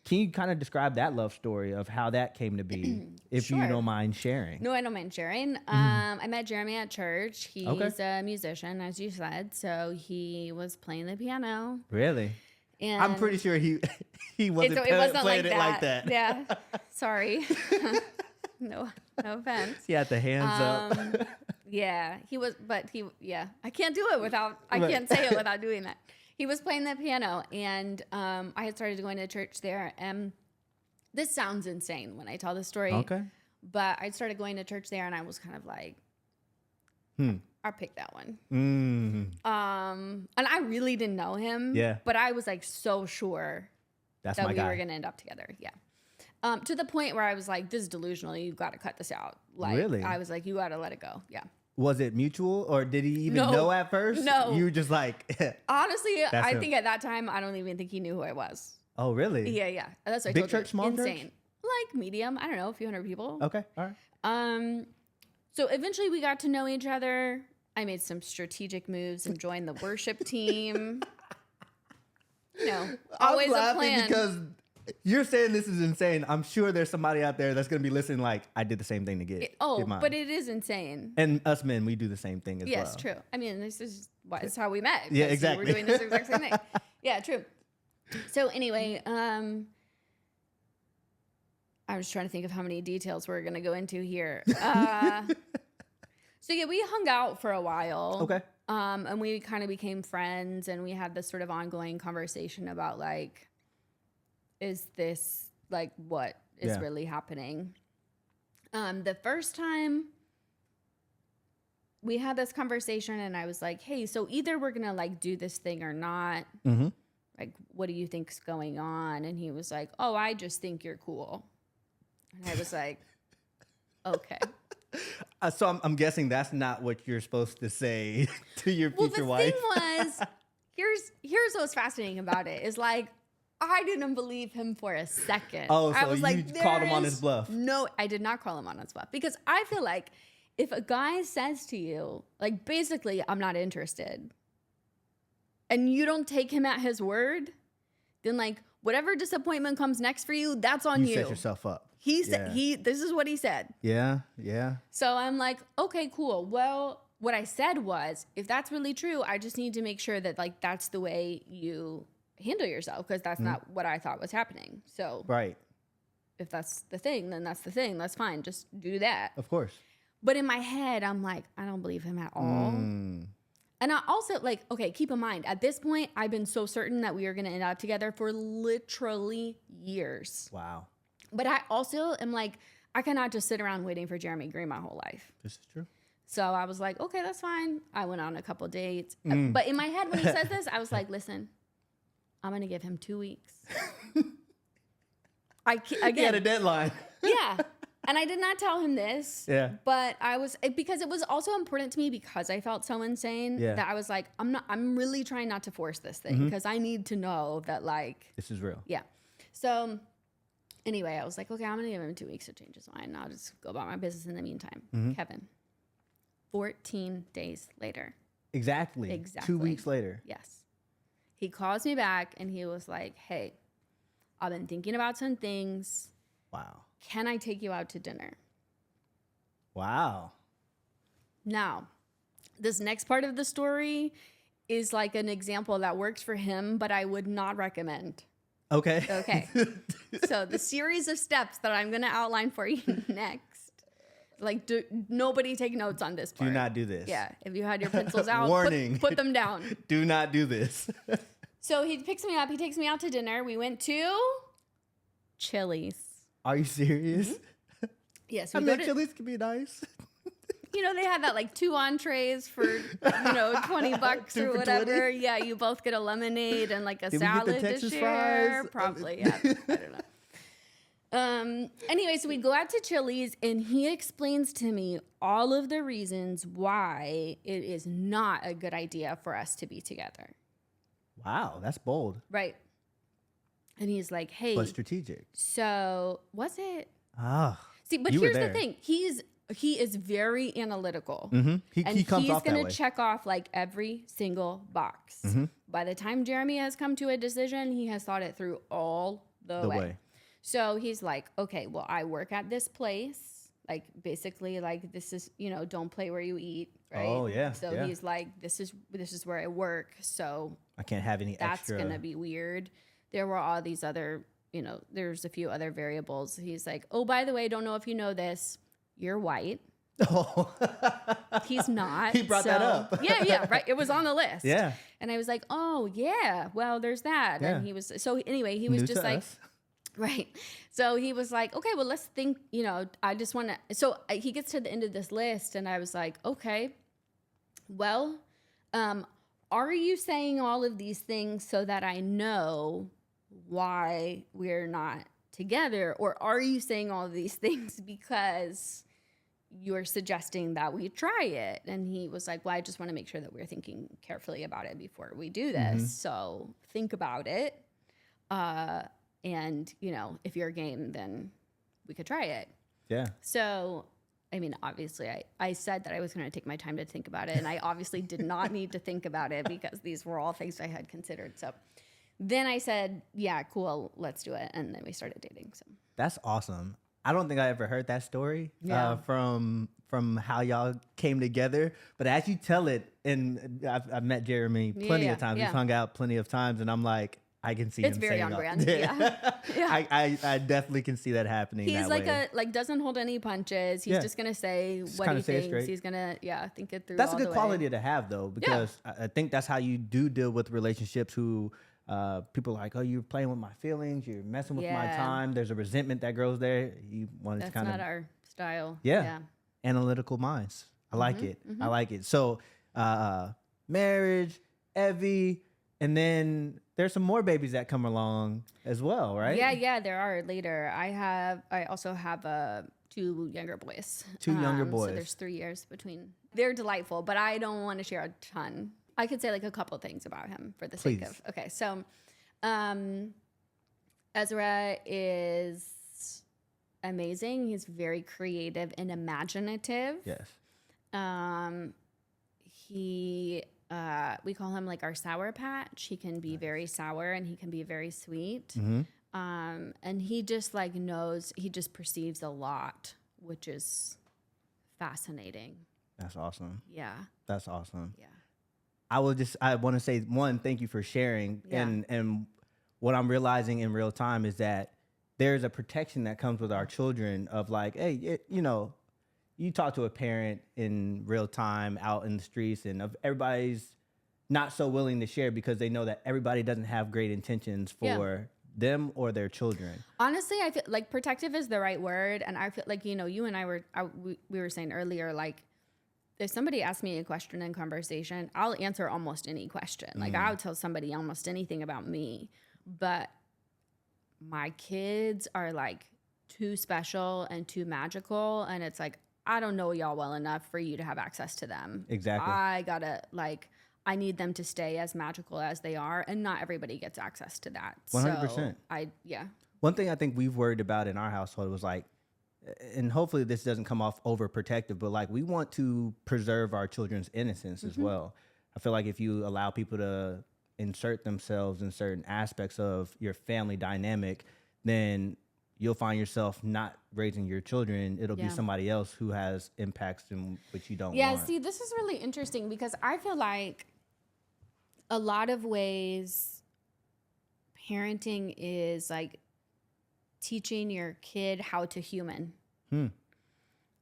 can you kind of describe that love story of how that came to be, if you don't mind sharing? No, I don't mind sharing. I met Jeremy at church. He's a musician, as you said, so he was playing the piano. Really? And I'm pretty sure he wasn't playing it like that. Yeah, sorry. No offense. He had the hands up. Yeah, he was, but I can't do it without, I can't say it without doing that. he was playing the piano, and I had started going to church there. And this sounds insane when I tell this story. Okay. But I started going to church there, and I was kind of like, I'll pick that one. And I really didn't know him. Yeah. But I was like so sure That's that my we guy. were going to end up together. Yeah. To the point where I was like, this is delusional. You've got to cut this out. Like, Really? I was like, you got to let it go. Yeah. Was it mutual, or did he even No. know at first? No. You were just like, Honestly, That's I him. think at that time, I don't even think he knew who I was. oh, really? Yeah, yeah. That's what I Big told you. church, small church? Insane. Like medium. I don't know, a few hundred people. Okay. All right. So eventually we got to know each other. I made some strategic moves and joined the worship team. You know, always I'm a laughing plan. because you're saying this is insane. I'm sure there's somebody out there that's going to be listening like, I did the same thing to get mine. But it is insane. And us men, we do the same thing as well. Yes, true. I mean, this is how we met. Yeah, because exactly. We're doing this exact same thing. Yeah, true. So anyway, I was trying to think of how many details we're going to go into here. So yeah, we hung out for a while. Okay. And we kind of became friends, and we had this sort of ongoing conversation about like, is this like what is Yeah. really happening? The first time we had this conversation, and I was like, hey, so either we're gonna like do this thing or not. Mm-hmm. Like, what do you think's going on? And he was like, oh, I just think you're cool. And I was like, okay. So I'm guessing that's not what you're supposed to say to your future wife. Well, the thing was, here's what's fascinating about it is like, I didn't believe him for a second. Oh, I so was you like, called him "There on is his bluff." No, I did not call him on his bluff, because I feel like if a guy says to you, like, basically, I'm not interested, and you don't take him at his word, then like whatever disappointment comes next for you, that's on you. You set yourself up. He said this is what he said. Yeah, yeah. So I'm like, okay, cool. Well, what I said was, if that's really true, I just need to make sure that like that's the way you handle yourself, because that's not what I thought was happening. So Right. if that's the thing, then that's the thing. That's fine. Just do that. Of course. But in my head, I'm like, I don't believe him at all. And I also like, okay, keep in mind, at this point, I've been so certain that we are going to end up together for literally years. Wow. But I also am like, I cannot just sit around waiting for Jeremy Green my whole life. This is true. So I was like, okay, that's fine. I went on a couple dates. But in my head, when he says this, I was like, listen, I'm going to give him 2 weeks. He had a deadline. Yeah. And I did not tell him this. Yeah. But because it was also important to me, because I felt so insane, Yeah. that I was like, I'm really trying not to force this thing, because I need to know that like, This is real. yeah. So anyway, I was like, okay, I'm going to give him 2 weeks to change his mind. I'll just go about my business in the meantime. Kevin, 14 days later. Exactly. 2 weeks later. Yes. He calls me back and he was like, hey, I've been thinking about some things. Wow. Can I take you out to dinner? Wow. Now, this next part of the story is like an example that works for him, but I would not recommend. Okay. Okay. So the series of steps that I'm going to outline for you next, like nobody take notes on this part. Do not do this. Yeah. If you had your pencils out, Warning. put them down. Do not do this. So he picks me up. He takes me out to dinner. We went to Chili's. Are you serious? Yes. I We mean, go to, Chili's can be nice. you know, they had that like 2 entrees for, $20 2 or for whatever. 20? Yeah. You both get a lemonade and like a Did we get the salad to Texas share. fries? Probably. Yeah. I don't know. Anyway, so we go out to Chili's and he explains to me all of the reasons why it is not a good idea for us to be together. Wow, that's bold. Right. And he's like, hey, But strategic. so was it? Ah. See, but you were here's the there. thing. He is very analytical. He comes he's off that gonna way. check off like every single box. By the time Jeremy has come to a decision, he has thought it through all the way. So he's like, okay, well, I work at this place. Like basically like this is, don't play where you eat. Right. Oh, yeah, So yeah. he's like, this is where I work. So I can't have any that's extra. going to be weird. There were all these other, there's a few other variables. He's like, oh, by the way, don't know if you know this. You're white. Oh, He's not. He brought that up. Yeah, right. It was on the list. Yeah. And I was like, oh yeah, well, there's that. Yeah. And he was, so anyway, he was New just to like, us. right. So he was like, okay, well, let's think, I just want to, so he gets to the end of this list and I was like, okay, well, are you saying all of these things so that I know why we're not together? Or are you saying all of these things because you're suggesting that we try it? And he was like, well, I just want to make sure that we're thinking carefully about it before we do this. So think about it. And, if you're game, then we could try it. Yeah. So, I mean, obviously, I said that I was going to take my time to think about it. And I obviously did not need to think about it because these were all things I had considered. So then I said, yeah, cool, let's do it. And then we started dating. So That's awesome. I don't think I ever heard that story from how y'all came together. But as you tell it, and I've met Jeremy plenty of times. Yeah. We've hung out plenty of times, and I'm like, I can see it's him very saying on all- brand. Yeah. I definitely can see that happening. He's that like way. doesn't hold any punches. He's Yeah. just gonna say what kinda he say it thinks. straight. He's gonna think it through. That's a all good the way. quality to have, though, because I think that's how you do deal with relationships who people are like, oh, you're playing with my feelings, you're messing with my Yeah. time. There's a resentment that grows there. You want to That's kind not of our style. Yeah. Analytical minds. I like it. I like it. So marriage, Evie, and then there's some more babies that come along as well, right? Yeah, there are later. I also have 2 younger boys. Two younger So boys. there's 3 years between. They're delightful, but I don't want to share a ton. I could say like a couple things about him for the sake Please. of. Okay, so Ezra is amazing. He's very creative and imaginative. Yes. We call him like our sour patch. He can be very sour and he can be very sweet. And he just like knows, he just perceives a lot, which is fascinating. That's awesome. Yeah. That's awesome. Yeah. I want to say, one, thank you for sharing. Yeah. And what I'm realizing in real time is that there's a protection that comes with our children of like, hey, you talk to a parent in real time out in the streets and everybody's not so willing to share because they know that everybody doesn't have great intentions for them or their children. Honestly, I feel like protective is the right word. And I feel like, you and I we were saying earlier, like, if somebody asks me a question in conversation, I'll answer almost any question. Like I'll tell somebody almost anything about me, but my kids are like too special and too magical. And it's like, I don't know y'all well enough for you to have access to them. Exactly. I need them to stay as magical as they are. And not everybody gets access to that. 100%. So One thing I think we've worried about in our household was like, and hopefully this doesn't come off overprotective, but like we want to preserve our children's innocence as well. I feel like if you allow people to insert themselves in certain aspects of your family dynamic, then you'll find yourself not raising your children. It'll be somebody else who has impacts in which you don't want. See, this is really interesting because I feel like a lot of ways parenting is like teaching your kid how to human,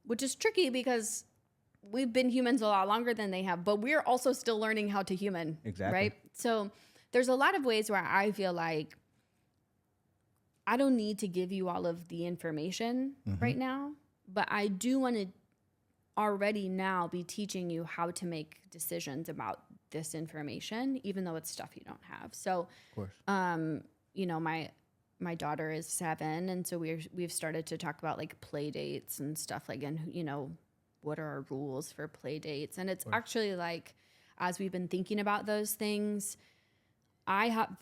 which is tricky because we've been humans a lot longer than they have, but we're also still learning how to human. Exactly. Right? So there's a lot of ways where I feel like I don't need to give you all of the information right now, but I do want to already now be teaching you how to make decisions about this information, even though it's stuff you don't have. So, Of course. My daughter is 7, and so we've started to talk about like play dates and stuff like, and what are our rules for play dates? And it's actually like, as we've been thinking about those things, I have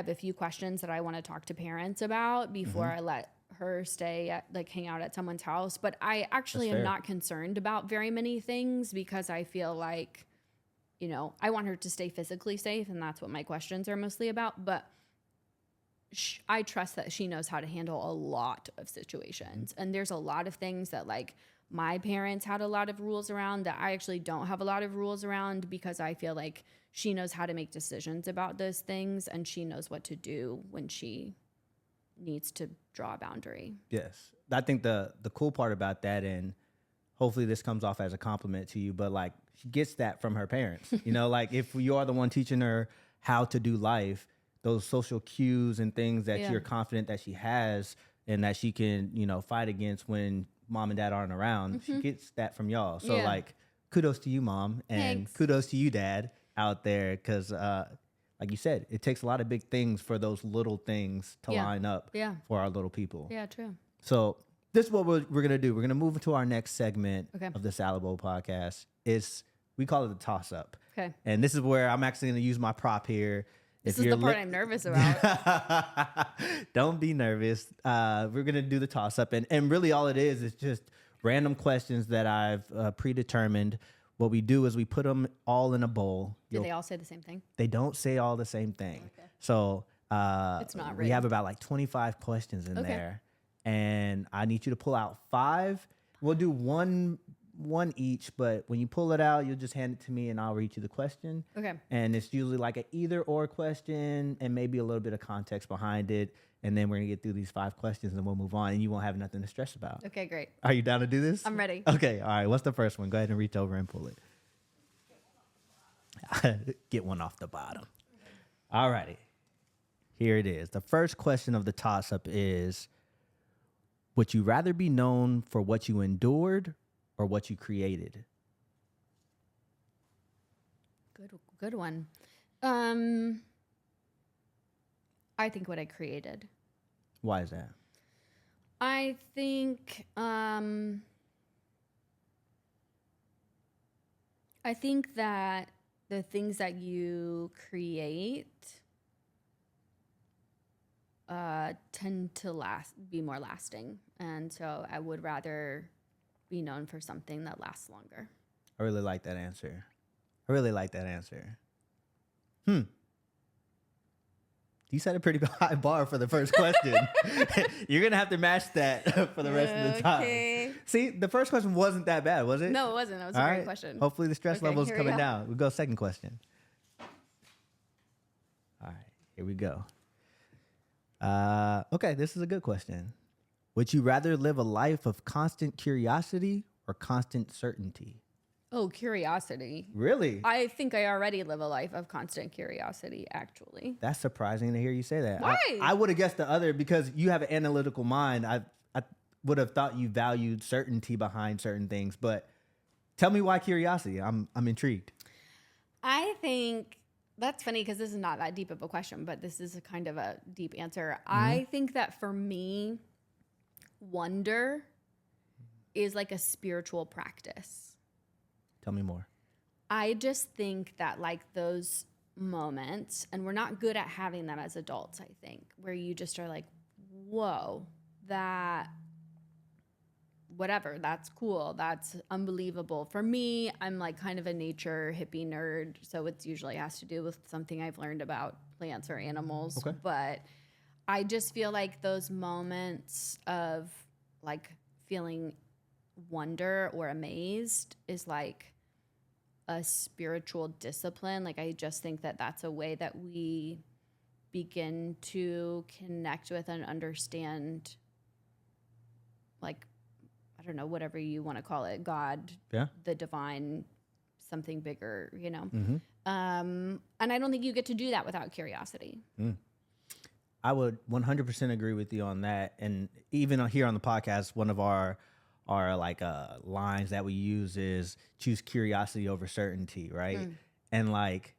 a few questions that I want to talk to parents about before I let her stay at hang out at someone's house. But I actually am not concerned about very many things because I feel like, I want her to stay physically safe, and that's what my questions are mostly about. But I trust that she knows how to handle a lot of situations. And there's a lot of things that like my parents had a lot of rules around that I actually don't have a lot of rules around because I feel like she knows how to make decisions about those things and she knows what to do when she needs to draw a boundary. Yes. I think the cool part about that, and hopefully this comes off as a compliment to you, but like she gets that from her parents. You know, like if you are the one teaching her how to do life, those social cues and things that you're confident that she has and that she can, you know, fight against when mom and dad aren't around, she gets that from y'all. So like kudos to you, mom, and kudos to you, dad, out there, because like you said, it takes a lot of big things for those little things to line up for our little people. Yeah, true. So this is what we're going to do. We're going to move into our next segment Okay. of the Salad Bowl podcast. We call it the toss-up. Okay. And this is where I'm actually going to use my prop here. This is the part I'm nervous about. Don't be nervous. We're going to do the toss-up. And really all it is just random questions that I've predetermined. What we do is we put them all in a bowl. Do they all say the same thing? They don't say all the same thing. Okay. So It's not we rigged. have about like 25 questions in there. And I need you to pull out 5. We'll do one each, but when you pull it out, you'll just hand it to me and I'll read you the question. Okay. And it's usually like an either or question and maybe a little bit of context behind it. And then we're going to get through these 5 questions and we'll move on and you won't have nothing to stress about. Okay, great. Are you down to do this? I'm ready. Okay. All right. What's the first one? Go ahead and reach over and pull it. Get one off the bottom. All righty. Here it is. The first question of the toss-up is, would you rather be known for what you endured or what you created? Good one. I think what I created. Why is that? I think that the things that you create tend to be more lasting. And so I would rather be known for something that lasts longer. I really like that answer. You set a pretty high bar for the first question. You're going to have to match that for the rest of the time. Okay. See, the first question wasn't that bad, was it? No, it wasn't. That was a All great right. question. Hopefully the stress Okay, level is here we coming go. down. We'll go second question. All right, here we go. Okay, this is a good question. Would you rather live a life of constant curiosity or constant certainty? Oh, curiosity. Really? I think I already live a life of constant curiosity, actually. That's surprising to hear you say that. Why? I would have guessed the other because you have an analytical mind. I would have thought you valued certainty behind certain things, but tell me why curiosity. I'm intrigued. I think that's funny because this is not that deep of a question, but this is a kind of a deep answer. I think that for me, wonder is like a spiritual practice. Tell me more. I just think that like those moments, and we're not good at having them as adults, I think, where you just are like, whoa, that, whatever, that's cool, that's unbelievable. For me, I'm like kind of a nature hippie nerd, so it usually has to do with something I've learned about plants or animals. Okay. But I just feel like those moments of like feeling wonder or amazed is like a spiritual discipline. Like I just think that that's a way that we begin to connect with and understand, like, I don't know, whatever you want to call it, God, the divine, something bigger, you know. And I don't think you get to do that without curiosity. I would 100% agree with you on that. And even here on the podcast, one of our like lines that we use is choose curiosity over certainty, right? And like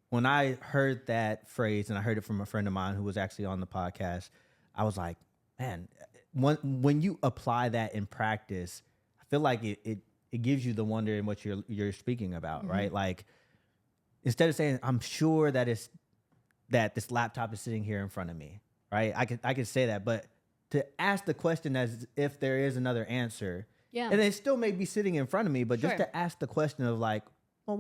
when I heard that phrase, and I heard it from a friend of mine who was actually on the podcast, I was like, man, when you apply that in practice, I feel like it gives you the wonder in what you're speaking about, right? Like instead of saying, I'm sure that this laptop is sitting here in front of me, right? I could say that, but to ask the question as if there is another answer, and it still may be sitting in front of me, but just to ask the question of like, well,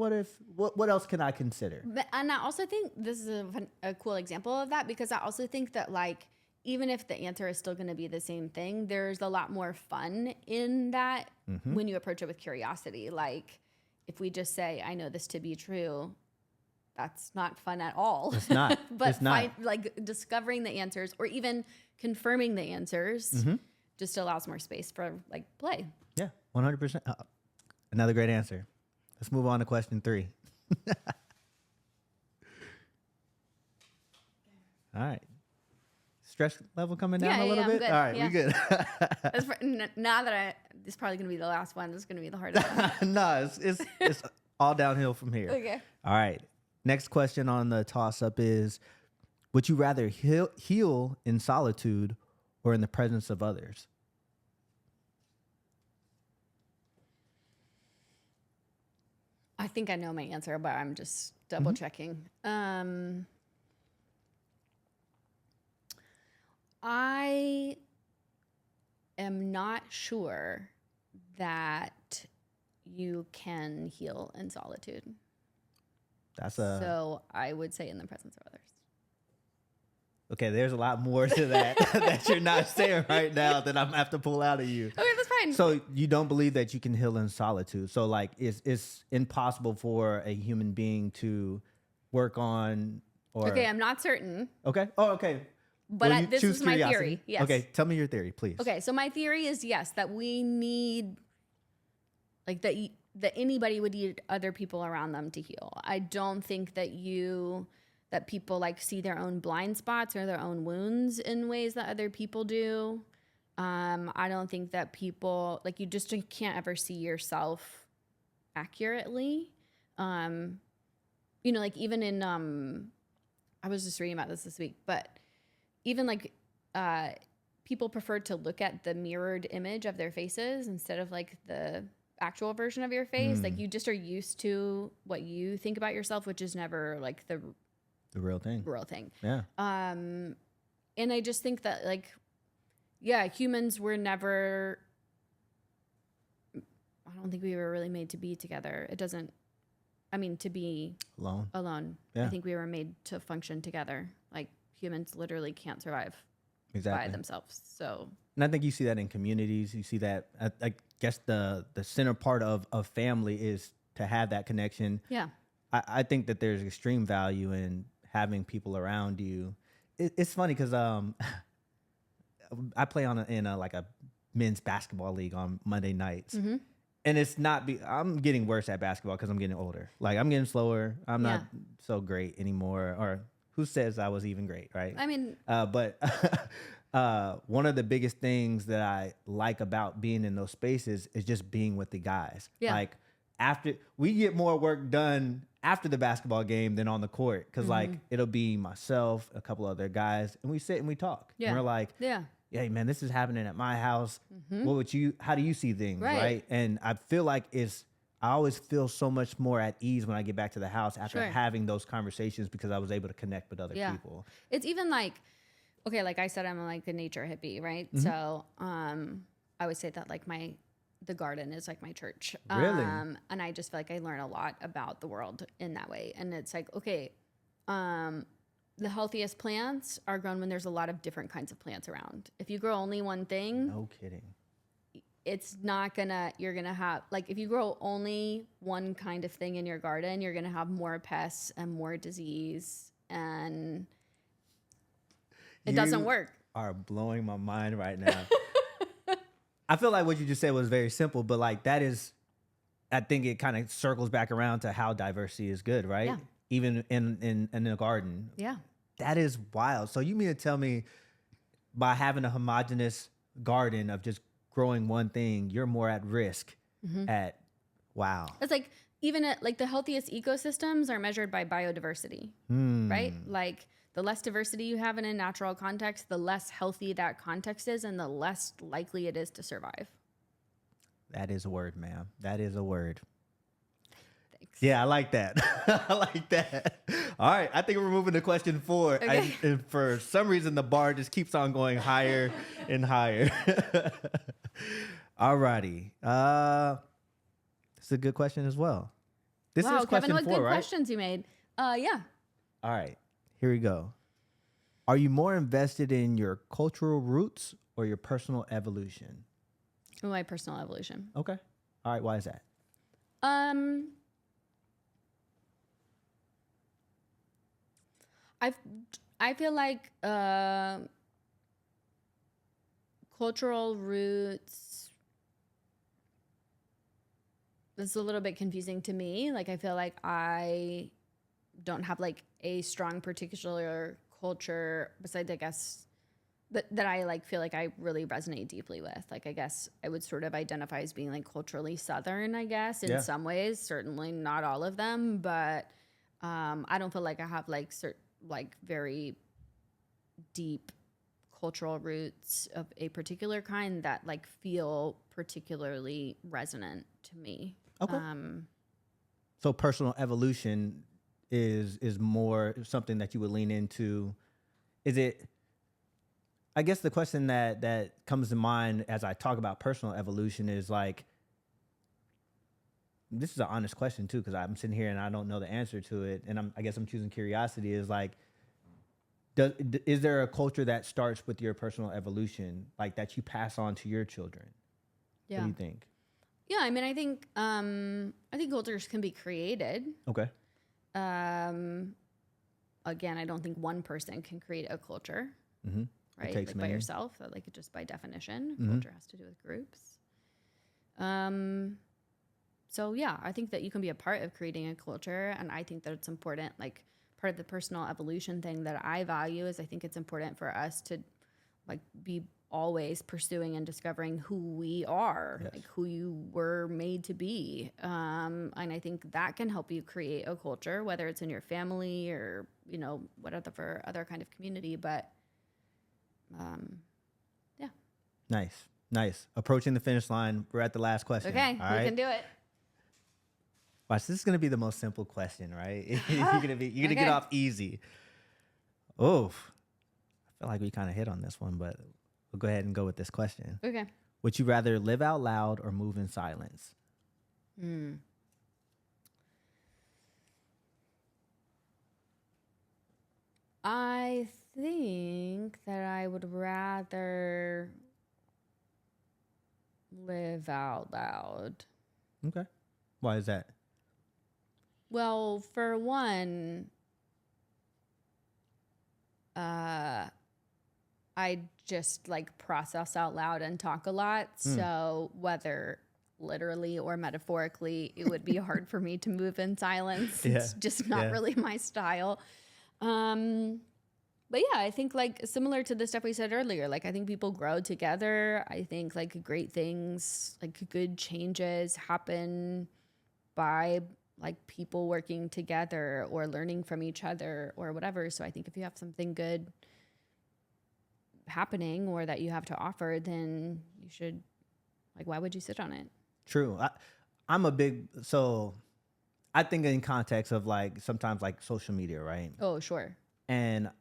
what else can I consider? And I also think this is a cool example of that, because I also think that like, even if the answer is still going to be the same thing, there's a lot more fun in that when you approach it with curiosity. Like if we just say, I know this to be true, that's not fun at all. It's not. But it's not. like discovering the answers or even confirming the answers just allows more space for like play. Yeah, 100%. Another great answer. Let's move on to question 3. All right. Stress level coming down a little I'm bit? good. All right, Yeah. we good. Now that this is probably going to be the last one. This is going to be the hardest one. No, it's all downhill from here. Okay. All right. Next question on the toss-up is, would you rather heal in solitude or in the presence of others? I think I know my answer, but I'm just double checking. I am not sure that you can heal in solitude. So I would say in the presence of others. Okay, there's a lot more to that that you're not saying right now that I'm gonna have to pull out of you. Okay, that's fine. So you don't believe that you can heal in solitude. So like it's impossible for a human being to work on or Okay, I'm not certain, Okay. Oh, okay. but Well, you this choose is my curiosity. theory. Yes. Okay, tell me your theory, please. Okay, so my theory is yes, that we need, like that anybody would need other people around them to heal. I don't think that people like see their own blind spots or their own wounds in ways that other people do. I don't think that people like you can't ever see yourself accurately. Like even in I was just reading about this week, but even like people prefer to look at the mirrored image of their faces instead of like the actual version of your face. Like you just are used to what you think about yourself, which is never like the real thing. Yeah. And I just think that like, yeah, humans were never, I don't think we were really made to be together. To be alone. Yeah. I think we were made to function together. Like humans literally can't survive Exactly. by themselves. So, and I think you see that in communities. You see that, I guess the center part of family is to have that connection. yeah. I think that there's extreme value in having people around you. It's funny because I play in a men's basketball league on Monday nights. Mm-hmm. And it's not, I'm getting worse at basketball because I'm getting older. Like I'm getting slower. I'm not so great anymore. Or who says I was even great, right? I mean, But one of the biggest things that I like about being in those spaces is just being with the guys. Yeah. Like after we get more work done after the basketball game than on the court. Cause like it'll be myself, a couple other guys, and we sit and we talk. Yeah. And we're like, yeah. hey man, this is happening at my house. How do you see things? Right. And I feel like I always feel so much more at ease when I get back to the house after having those conversations because I was able to connect with other people. It's even like, okay, like I said, I'm like a nature hippie, right? So I would say that like the garden is like my church. Really? And I just feel like I learn a lot about the world in that way. And it's like, okay, the healthiest plants are grown when there's a lot of different kinds of plants around. If you grow only one thing, No kidding. it's not you're gonna have, like if you grow only one kind of thing in your garden, you're gonna have more pests and more disease, and it doesn't work. Are blowing my mind right now. I feel like what you just said was very simple, but like that is, I think it kind of circles back around to how diversity is good, right? Yeah. Even in the garden. Yeah. That is wild. So you mean to tell me by having a homogeneous garden of just growing one thing, you're more at risk at, wow. It's like even like the healthiest ecosystems are measured by biodiversity, right? Like the less diversity you have in a natural context, the less healthy that context is and the less likely it is to survive. That is a word, ma'am. That is a word. Thanks. Yeah, I like that. I like that. All right, I think we're moving to question 4. Okay. And for some reason, the bar just keeps on going higher and higher. All righty. It's a good question as well. This Wow, is question Kevin, what 4, good right? questions you made. Yeah. All right, here we go. Are you more invested in your cultural roots or your personal evolution? My personal evolution. Okay. All right, why is that? I feel like cultural roots. It's a little bit confusing to me. Like, I feel like I don't have like a strong particular culture besides, I guess, that I like feel like I really resonate deeply with. Like, I guess I would sort of identify as being like culturally Southern, I guess, in some ways, certainly not all of them, but I don't feel like I have like very deep cultural roots of a particular kind that like feel particularly resonant to me. Okay. So personal evolution is more something that you would lean into. Is it, I guess the question that comes to mind as I talk about personal evolution is like, this is an honest question too, because I'm sitting here and I don't know the answer to it. And I guess I'm choosing curiosity is like, is there a culture that starts with your personal evolution, like that you pass on to your children? Yeah. What do you think? Yeah, I mean, I think cultures can be created. Okay. Again, I don't think one person can create a culture, right? takes Like by many. yourself, like just by definition, culture has to do with groups. So yeah, I think that you can be a part of creating a culture, and I think that it's important. Like part of the personal evolution thing that I value is I think it's important for us to like be always pursuing and discovering who we are, like who you were made to be. And I think that can help you create a culture, whether it's in your family or, you know, whatever other kind of community. But yeah. Nice. Approaching the finish line. We're at the last question. Okay, All we right? can do it. Watch, this is gonna be the most simple question, right? you're gonna Okay. get off easy. Oh, I feel like we kind of hit on this one, but we'll go ahead and go with this question. Okay. Would you rather live out loud or move in silence? I think that I would rather live out loud. Okay. Why is that? Well, for one, I just like process out loud and talk a lot. So whether literally or metaphorically, it would be hard for me to move in silence. It's just not really my style. But yeah, I think like similar to the stuff we said earlier, like I think people grow together. I think like great things, like good changes happen by like people working together or learning from each other or whatever. So I think if you have something good happening or that you have to offer, then you should, like, why would you sit on it? True. I think in context of like sometimes like social media, right? Oh, sure. And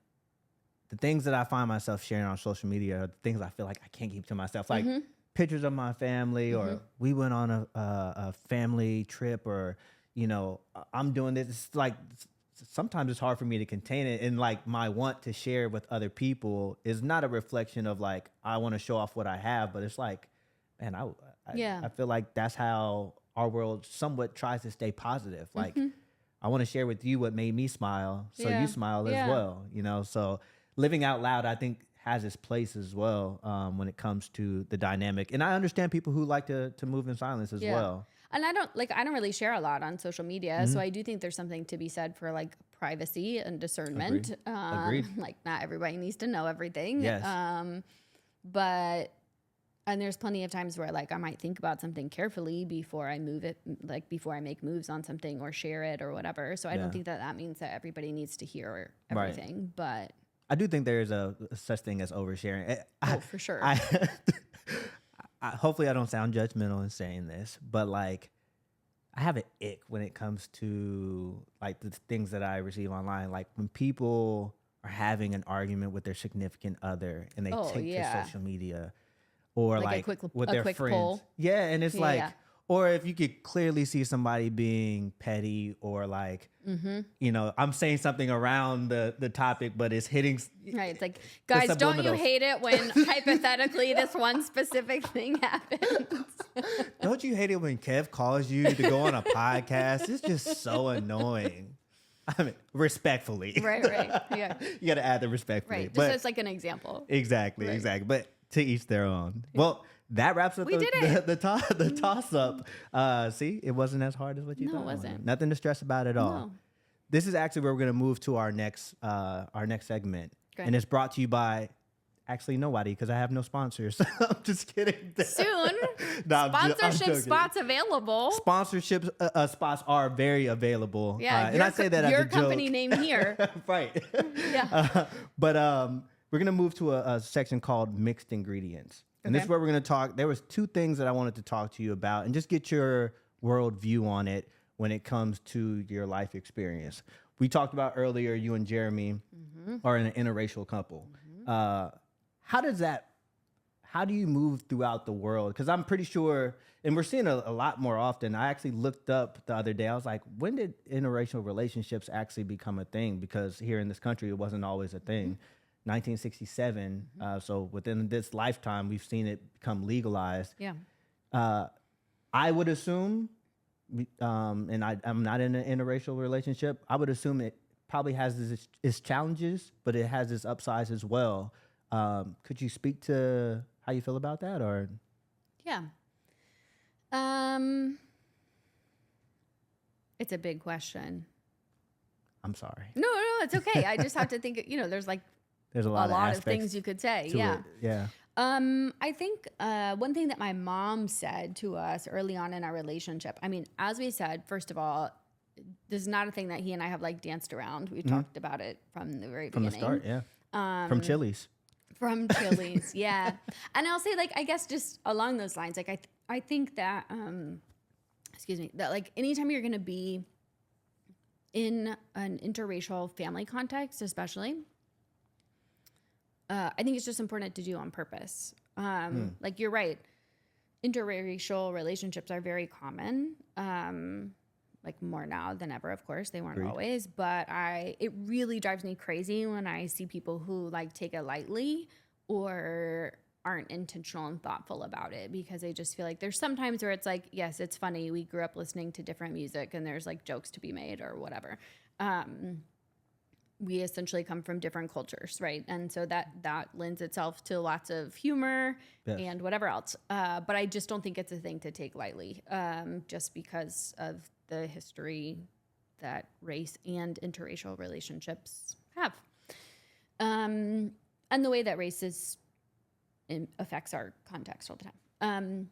the things that I find myself sharing on social media are the things I feel like I can't keep to myself. Like pictures of my family, or we went on a family trip, or, you know, I'm doing this. It's like sometimes it's hard for me to contain it. And like my want to share with other people is not a reflection of like, I want to show off what I have, but it's like, man, I feel like that's how our world somewhat tries to stay positive. Like, I want to share with you what made me smile, so you smile as well, you know? So living out loud, I think, has its place as well when it comes to the dynamic. And I understand people who like to move in silence as well. And I don't really share a lot on social media. So I do think there's something to be said for like privacy and discernment. Agreed. Like not everybody needs to know everything. Yes. And there's plenty of times where like I might think about something carefully before I move it, like before I make moves on something or share it or whatever. So I don't think that means that everybody needs to hear everything, but I do think there is a such thing as oversharing. for sure. Hopefully I don't sound judgmental in saying this, but like I have an ick when it comes to like the things that I receive online. Like when people are having an argument with their significant other and they take to social media, or like with their friends. Poll. Yeah, and it's or if you could clearly see somebody being petty, or like, you know, I'm saying something around the topic, but it's hitting. Right. It's like, guys, don't you hate it when hypothetically this one specific thing happens? Don't you hate it when Kev calls you to go on a podcast? It's just so annoying. I mean, respectfully. Right. Yeah. You got to add the respectfully. Right. Just as like an example. Exactly. But To each their own. Well, that wraps up We did it. the toss up. See, it wasn't as hard as what you No, thought. it wasn't. Nothing to stress about at all. No. This is actually where we're gonna move to our next segment, Great. and it's brought to you by actually nobody because I have no sponsors. I'm just kidding. Soon, No, I'm sponsorship joking. spots available. Sponsorship spots are very available. Yeah, and I say that as your a joke. company name here. Right. Yeah. But we're gonna move to a section called mixed ingredients, and this Okay. is where we're gonna talk. There was two things that I wanted to talk to you about, and just get your worldview on it when it comes to your life experience. We talked about earlier. You and Jeremy are in an interracial couple. How do you move throughout the world? Because I'm pretty sure, and we're seeing a lot more often. I actually looked up the other day. I was like, when did interracial relationships actually become a thing? Because here in this country, it wasn't always a thing. 1967. So within this lifetime, we've seen it become legalized. Yeah. I would assume, and I'm not in an interracial relationship, I would assume it probably has its challenges, but it has its upsides as well. Could you speak to how you feel about that, or? Yeah. It's a big question. I'm sorry. No, it's okay. I just have to think, there's like There's a a lot lot of of things you could say. to Yeah. it. Yeah. I think one thing that my mom said to us early on in our relationship, I mean, as we said, first of all, this is not a thing that he and I have like danced around. We talked about it from the very From the beginning. start, yeah. From Chili's. From Chili's, yeah. And I'll say, like, I guess just along those lines, like, I think that, that like anytime you're going to be in an interracial family context, especially, I think it's just important to do on purpose. Like, you're right. Interracial relationships are very common. Like more now than ever, of course. They weren't Agreed. always, but it really drives me crazy when I see people who like take it lightly or aren't intentional and thoughtful about it, because I just feel like there's some times where it's like, yes, it's funny. We grew up listening to different music and there's like jokes to be made or whatever. We essentially come from different cultures, right? And so that lends itself to lots of humor Yes. and whatever else. But I just don't think it's a thing to take lightly, just because of the history that race and interracial relationships have. And the way that race affects our context all the time.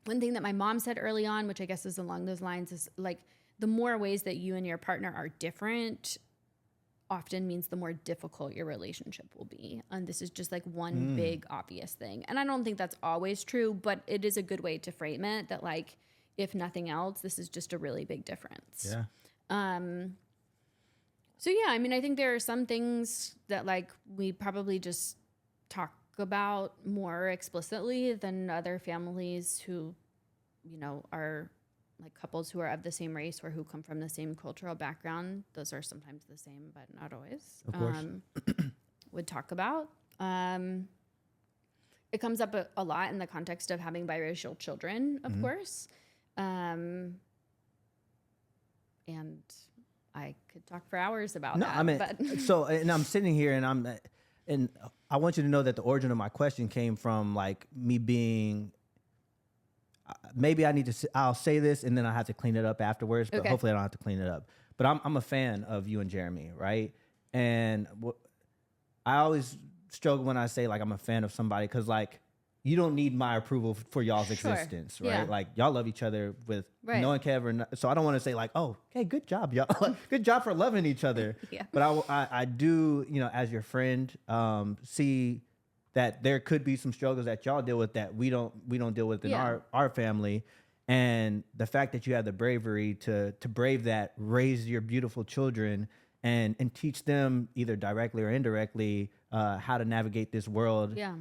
One thing that my mom said early on, which I guess is along those lines, is like the more ways that you and your partner are different often means the more difficult your relationship will be. And this is just like one big obvious thing. And I don't think that's always true, but it is a good way to frame it that, like, if nothing else, this is just a really big difference. Yeah. So yeah, I mean, I think there are some things that like we probably just talk about more explicitly than other families who, are like couples who are of the same race or who come from the same cultural background. Those are sometimes the same, but not always. Of course. Would talk about. It comes up a lot in the context of having biracial children, of course. And I could talk for hours about that. I mean, but and I'm sitting here and I want you to know that the origin of my question came from like me being, maybe I'll say this and then I have to clean it up afterwards, but Okay. hopefully I don't have to clean it up. But I'm a fan of you and Jeremy, right? And I always struggle when I say like I'm a fan of somebody, because like you don't need my approval for y'all's Sure. existence, right? Yeah. Like y'all love each other with Right. no one can ever. So I don't want to say like, oh, hey, good job, y'all. Good job for loving each other. Yeah. But I do, as your friend, see that there could be some struggles that y'all deal with that we don't deal with in Yeah. our family. And the fact that you have the bravery to brave that, raise your beautiful children and teach them either directly or indirectly how to navigate this world. Yeah.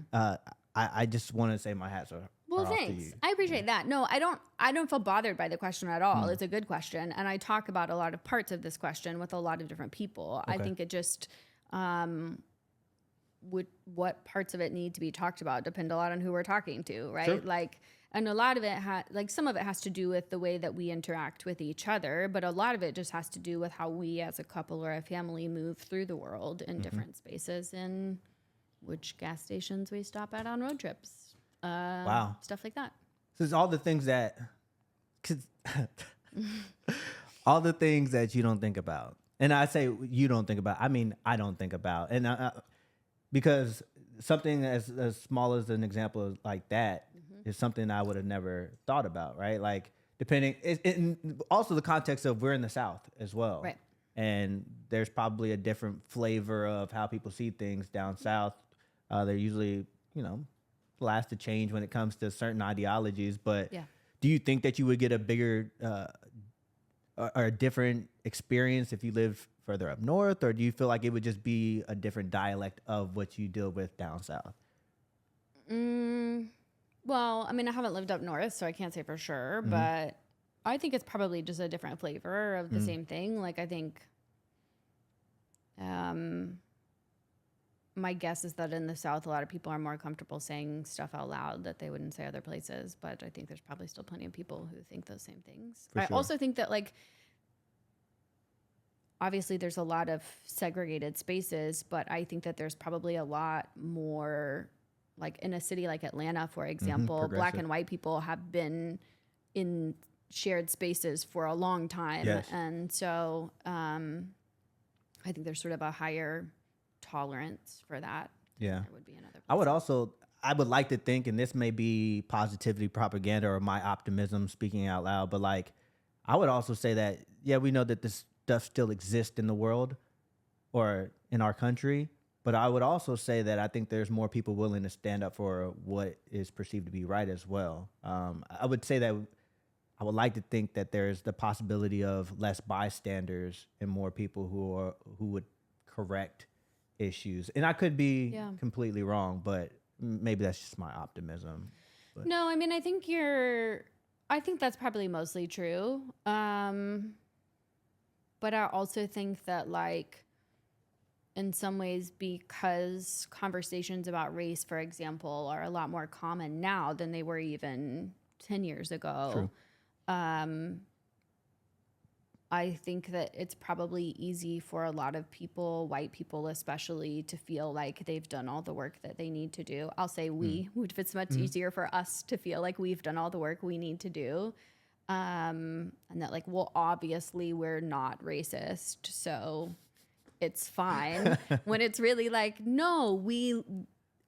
I just want to say my hats are Well, off to thanks. you. I appreciate that. No, I don't feel bothered by the question at all. It's a good question, and I talk about a lot of parts of this question with a lot of different people. I think it just what parts of it need to be talked about depend a lot on who we're talking to, right? Sure. Like, and a lot of it some of it has to do with the way that we interact with each other, but a lot of it just has to do with how we as a couple or a family move through the world in different spaces in which gas stations we stop at on road trips. Wow. Stuff like that. So it's all the things that, 'cause all the things that you don't think about. And I say you don't think about, I mean, I don't think about. And because something as small as an example like that is something I would have never thought about, right? Like depending, also the context of we're in the South as well. Right. And there's probably a different flavor of how people see things down South. They're usually, last to change when it comes to certain ideologies. But do you think that you would get a bigger or a different experience if you lived further up north, or do you feel like it would just be a different dialect of what you deal with down south? Well, I mean, I haven't lived up north, so I can't say for sure, but I think it's probably just a different flavor of the same thing. Like, I think my guess is that in the South, a lot of people are more comfortable saying stuff out loud that they wouldn't say other places. But I think there's probably still plenty of people who think those same things. I also think that, like, obviously there's a lot of segregated spaces, but I think that there's probably a lot more, like in a city like Atlanta, for example, black and white people have been in shared spaces for a long time. Yes. And so I think there's sort of a higher tolerance for that. Yeah. There would be in other places. I would like to think, and this may be positivity propaganda or my optimism speaking out loud, but like, I would also say that, yeah, we know that this stuff still exists in the world or in our country, but I would also say that I think there's more people willing to stand up for what is perceived to be right as well. I would say that I would like to think that there's the possibility of less bystanders and more people who would correct issues. And I could be completely wrong, but maybe that's just my optimism. But. No, I mean, I think that's probably mostly true. But I also think that, like, in some ways, because conversations about race, for example, are a lot more common now than they were even 10 years ago. True. I think that it's probably easy for a lot of people, white people especially, to feel like they've done all the work that they need to do. I'll say we, which it's much easier for us to feel like we've done all the work we need to do. And that, like, well, obviously we're not racist, so it's fine. When it's really like, no, we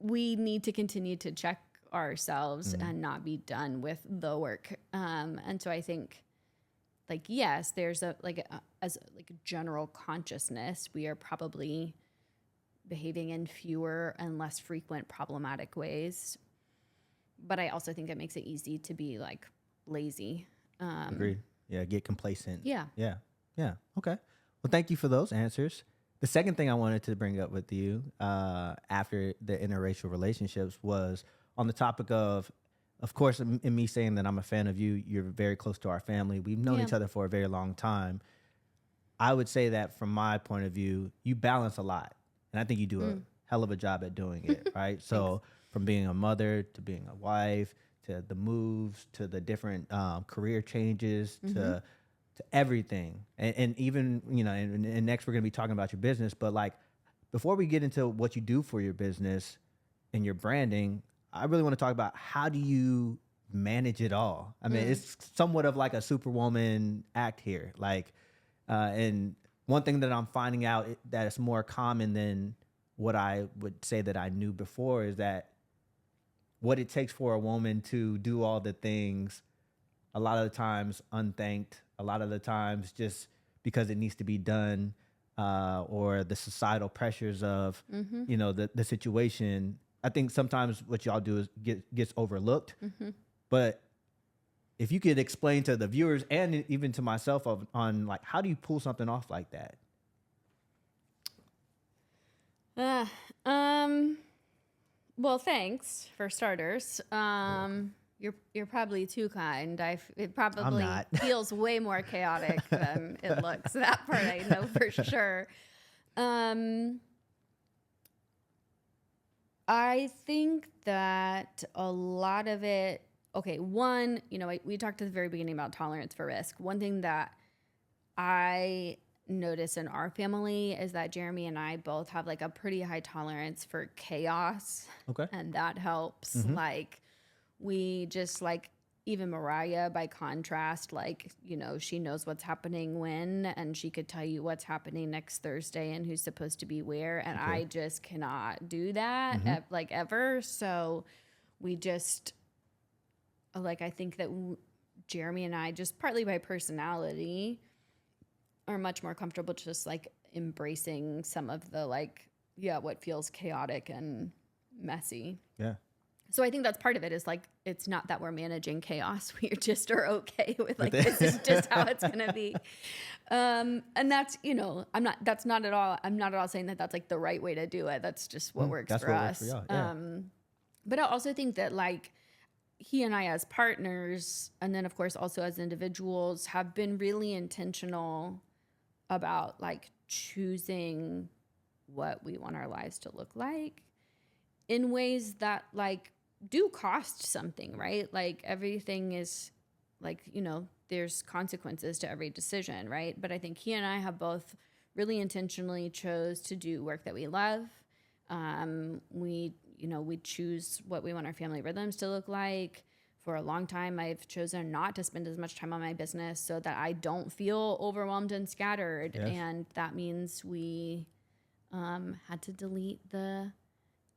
need to continue to check ourselves and not be done with the work. And so I think, like, yes, there's as a general consciousness, we are probably behaving in fewer and less frequent problematic ways. But I also think it makes it easy to be, like, lazy. Agreed. Yeah, get complacent. Yeah. Okay. Well, thank you for those answers. The second thing I wanted to bring up with you after the interracial relationships was on the topic of course, in me saying that I'm a fan of you, you're very close to our family. We've known each other for a very long time. I would say that from my point of view, you balance a lot. And I think you do a hell of a job at doing it, right? So from being a mother to being a wife to the moves to the different career changes to everything. And even, and next we're going to be talking about your business. But, like, before we get into what you do for your business and your branding, I really want to talk about how do you manage it all? I mean, it's somewhat of like a superwoman act here. Like, and one thing that I'm finding out that is more common than what I would say that I knew before is that what it takes for a woman to do all the things, a lot of the times unthanked, a lot of the times just because it needs to be done, or the societal pressures of, the situation. I think sometimes what y'all do is gets overlooked. But if you could explain to the viewers and even to myself on like, how do you pull something off like that? Well, thanks for starters. You're probably too kind. It probably feels way more chaotic than it looks. That part I know for sure. I think that a lot of it, one, we talked at the very beginning about tolerance for risk. One thing that I notice in our family is that Jeremy and I both have like a pretty high tolerance for chaos. Okay. And that helps. Like we just like, even Mariah, by contrast, like, you know, she knows what's happening when, and she could tell you what's happening next Thursday and who's supposed to be where. And I just cannot do that like ever. So we just like, I think that Jeremy and I, just partly by personality, are much more comfortable just like embracing some of the like, what feels chaotic and messy. Yeah. So I think that's part of it, is like, it's not that we're managing chaos. We just are okay with like, this is just how it's going to be. And that's, you know, I'm not at all saying that that's like the right way to do it. That's just what works for us. Works for y'all. Yeah. But I also think that like he and I as partners, and then of course also as individuals, have been really intentional about like choosing what we want our lives to look like in ways that like do cost something, right? Like everything is like, you know, there's consequences to every decision, right? But I think he and I have both really intentionally chose to do work that we love. We choose what we want our family rhythms to look like. For a long time, I've chosen not to spend as much time on my business so that I don't feel overwhelmed and scattered. Yes. And that means we had to delete the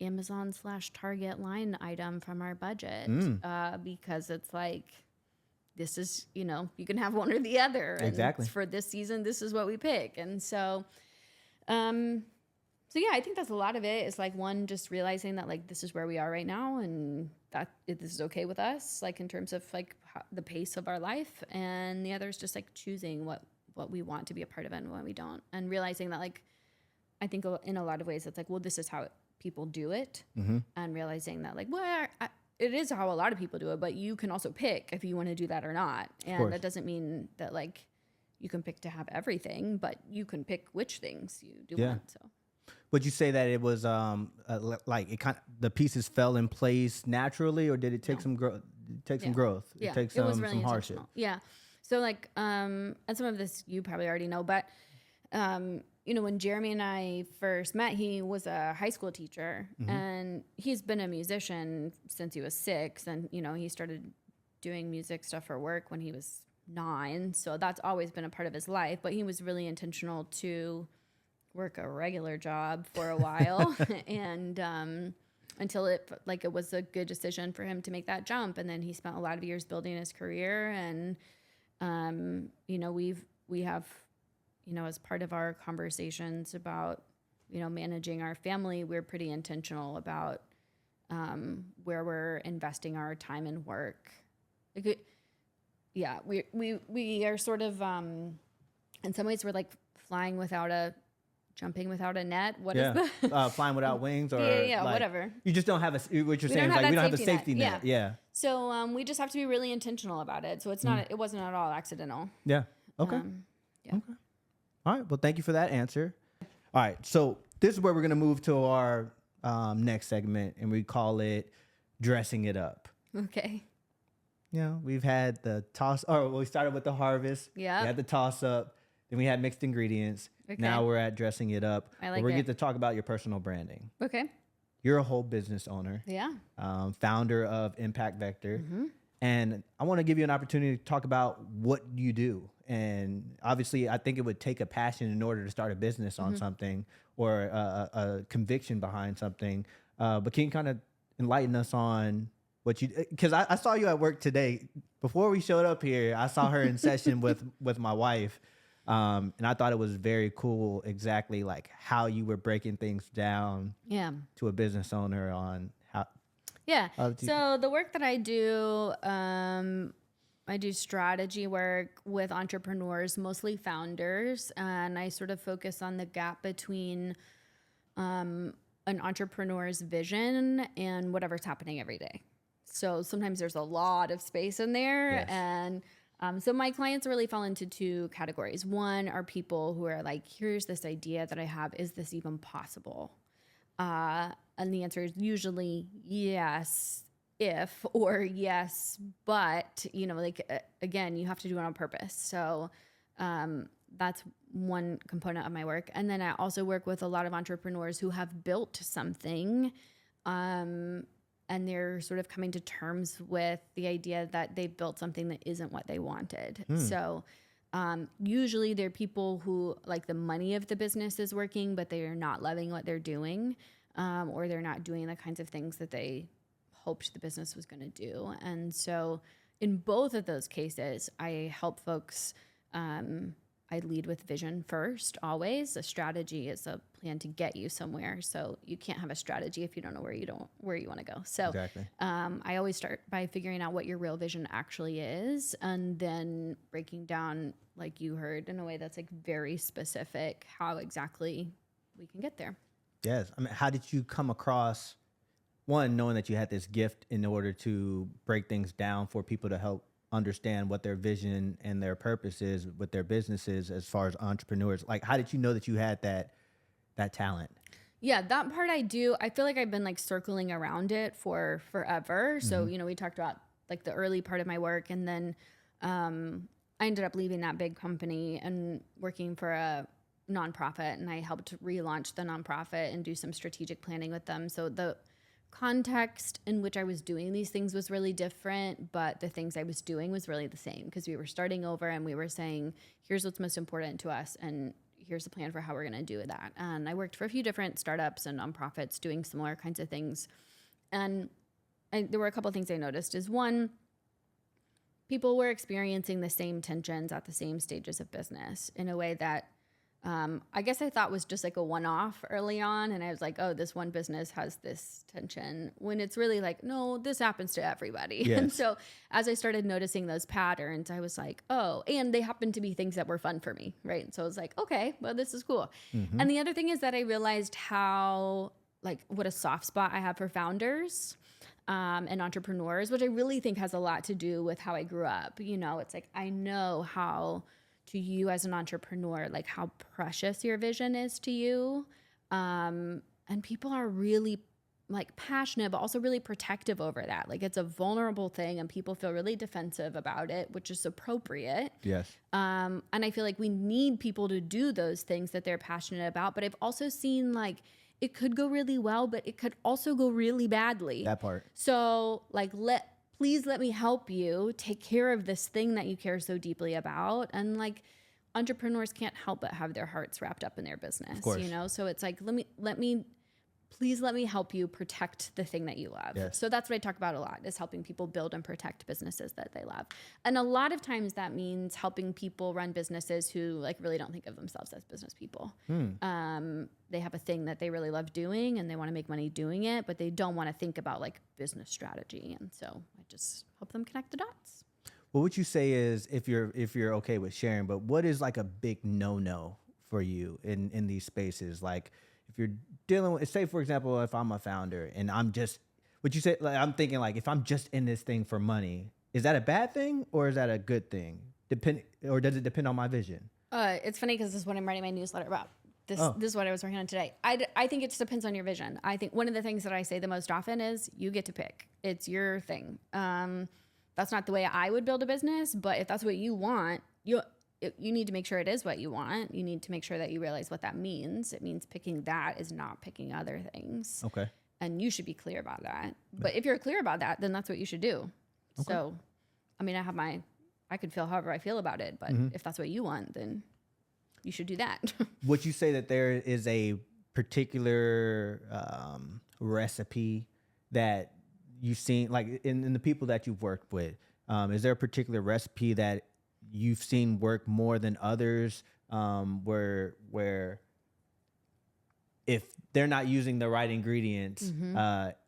Amazon/Target line item from our budget because it's like, this is, you know, you can have one or the other. And Exactly. for this season, this is what we pick. And so, yeah, I think that's a lot of it. Is like, one, just realizing that like this is where we are right now, and that this is okay with us, like in terms of like the pace of our life. And the other is just like choosing what we want to be a part of it and what we don't, and realizing that like, I think in a lot of ways it's like, well, this is how people do it, and realizing that like, well, it is how a lot of people do it, but you can also pick if you want to do that or not. And that doesn't mean that like you can pick to have everything, but you can pick which things you do want. So. Would you say that it was like it the pieces fell in place naturally, or did it take some growth? Some growth. Yeah, It takes it was really some hardship. intentional. Yeah. So like, and some of this you probably already know, but you know, when Jeremy and I first met, he was a high school teacher, and he's been a musician since he was 6. And, you know, he started doing music stuff for work when he was 9. So that's always been a part of his life. But he was really intentional to work a regular job for a while and until it was a good decision for him to make that jump. And then he spent a lot of years building his career. And, you know, we have, you know, as part of our conversations about, you know, managing our family, we're pretty intentional about where we're investing our time and work. Like, we are sort of, in some ways we're like jumping without a net. What is the flying without wings, or like, whatever. You just don't have what you're saying is like we don't have a safety net. Yeah. So we just have to be really intentional about it. So it's not, it wasn't at all accidental. Yeah. Okay. Okay. All right. Well, thank you for that answer. All right. So this is where we're gonna move to our next segment, and we call it dressing it up. Okay. You know, we've had the toss. Or we started with the harvest. Yeah. We had the toss up. Then we had mixed ingredients. Okay. Now we're at dressing it up. I like We're it. get to talk about your personal branding. Okay. You're a whole business owner. Yeah. Founder of Impact Vector. And I want to give you an opportunity to talk about what you do. And obviously, I think it would take a passion in order to start a business on something, or a conviction behind something. But can you kind of enlighten us on what you, because I saw you at work today. Before we showed up here, I saw her in session with my wife. And I thought it was very cool, exactly like how you were breaking things down to a business owner on how. Yeah. So the work that I do strategy work with entrepreneurs, mostly founders, and I sort of focus on the gap between an entrepreneur's vision and whatever's happening every day. So sometimes there's a lot of space in there. Yes. And so my clients really fall into 2 categories. One are people who are like, here's this idea that I have. Is this even possible? And the answer is usually yes, if, or yes, but, you know, like, again, you have to do it on purpose. So, that's one component of my work. And then I also work with a lot of entrepreneurs who have built something, and they're sort of coming to terms with the idea that they built something that isn't what they wanted. So usually they're people who, like, the money of the business is working, but they are not loving what they're doing, or they're not doing the kinds of things that they hoped the business was going to do. And so in both of those cases, I help folks. I lead with vision first, always. A strategy is a plan to get you somewhere. So you can't have a strategy if you don't know where you want to go. So Exactly. I always start by figuring out what your real vision actually is, and then breaking down, like you heard, in a way that's like very specific, how exactly we can get there. Yes. I mean, how did you come across, one, knowing that you had this gift in order to break things down for people to help understand what their vision and their purpose is with their businesses as far as entrepreneurs? Like, how did you know that you had that talent? Yeah, that part I do. I feel like I've been like circling around it for forever. So, you know, we talked about like the early part of my work, and then I ended up leaving that big company and working for a nonprofit, and I helped relaunch the nonprofit and do some strategic planning with them. So the context in which I was doing these things was really different, but the things I was doing was really the same, because we were starting over and we were saying, here's what's most important to us, and here's the plan for how we're going to do that. And I worked for a few different startups and nonprofits doing similar kinds of things. And there were a couple of things I noticed. Is one, people were experiencing the same tensions at the same stages of business in a way that I guess I thought was just like a one-off early on. And I was like, oh, this one business has this tension, when it's really like, no, this happens to everybody. Yes. And so as I started noticing those patterns, I was like, oh, and they happen to be things that were fun for me, right? So I was like, okay, well, this is cool. And the other thing is that I realized how, like, what a soft spot I have for founders and entrepreneurs, which I really think has a lot to do with how I grew up. You know, it's like, I know how, to you as an entrepreneur, like how precious your vision is to you. And people are really like passionate, but also really protective over that. Like, it's a vulnerable thing and people feel really defensive about it, which is appropriate. Yes. And I feel like we need people to do those things that they're passionate about. But I've also seen, like, it could go really well, but it could also go really badly. That part. So, like, please let me help you take care of this thing that you care so deeply about. And, like, entrepreneurs can't help but have their hearts wrapped up in their business, Of course. you know? So it's like, please let me help you protect the thing that you love. Yes. So that's what I talk about a lot, is helping people build and protect businesses that they love. And a lot of times that means helping people run businesses who, like, really don't think of themselves as business people. They have a thing that they really love doing and they want to make money doing it, but they don't want to think about, like, business strategy. And so I just help them connect the dots. What would you say is, if you're okay with sharing, but what is like a big no-no for you in these spaces? Like, if you're dealing with, say, for example, if I'm a founder and I'm just, would you say, like, I'm thinking, like, if I'm just in this thing for money, is that a bad thing or is that a good thing? Or does it depend on my vision? It's funny because this is what I'm writing my newsletter about. This is what I was working on today. I think it just depends on your vision. I think one of the things that I say the most often is, you get to pick. It's your thing. That's not the way I would build a business, but if that's what you want, you need to make sure it is what you want. You need to make sure that you realize what that means. It means picking that is not picking other things. Okay. And you should be clear about that. But if you're clear about that, then that's what you should do. Okay. So, I mean, I could feel however I feel about it, but if that's what you want, then you should do that. Would you say that there is a particular recipe that you've seen, like, in the people that you've worked with? Is there a particular recipe that you've seen work more than others, where if they're not using the right ingredients,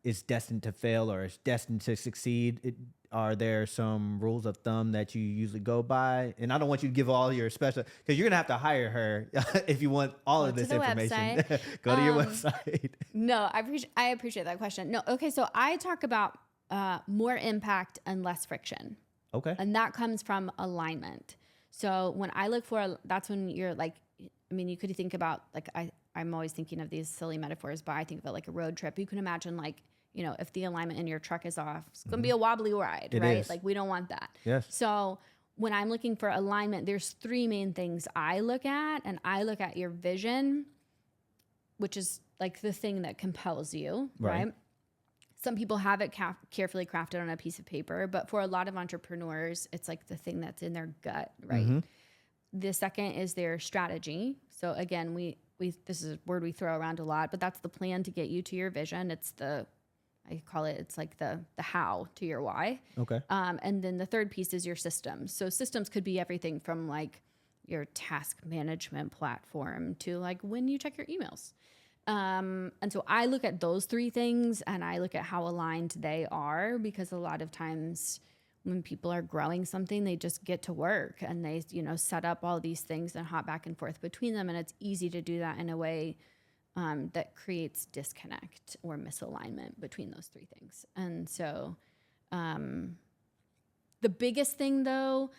it's destined to fail or it's destined to succeed? Are there some rules of thumb that you usually go by? And I don't want you to give all your special, because you're going to have to hire her if you want all of this information. Go to your website. No, I appreciate that question. No, okay, so I talk about more impact and less friction. Okay. And that comes from alignment. So when I look for, that's when you're like, I mean, you could think about, like, I'm always thinking of these silly metaphors, but I think of it like a road trip. You can imagine, like, you know, if the alignment in your truck is off, it's going to be a wobbly ride, right? Is. Like, we don't want that. Yes. So when I'm looking for alignment, there's 3 main things I look at. And I look at your vision, which is like the thing that compels you, right? Some people have it carefully crafted on a piece of paper, but for a lot of entrepreneurs, it's like the thing that's in their gut, right? The second is their strategy. So again, we this is a word we throw around a lot, but that's the plan to get you to your vision. It's I call it, it's like the how to your why. Okay. And then the third piece is your systems. So systems could be everything from like your task management platform to like when you check your emails. And so I look at those 3 things and I look at how aligned they are, because a lot of times when people are growing something, they just get to work and they, set up all these things and hop back and forth between them. And it's easy to do that in a way that creates disconnect or misalignment between those 3 things. And so the biggest thing though,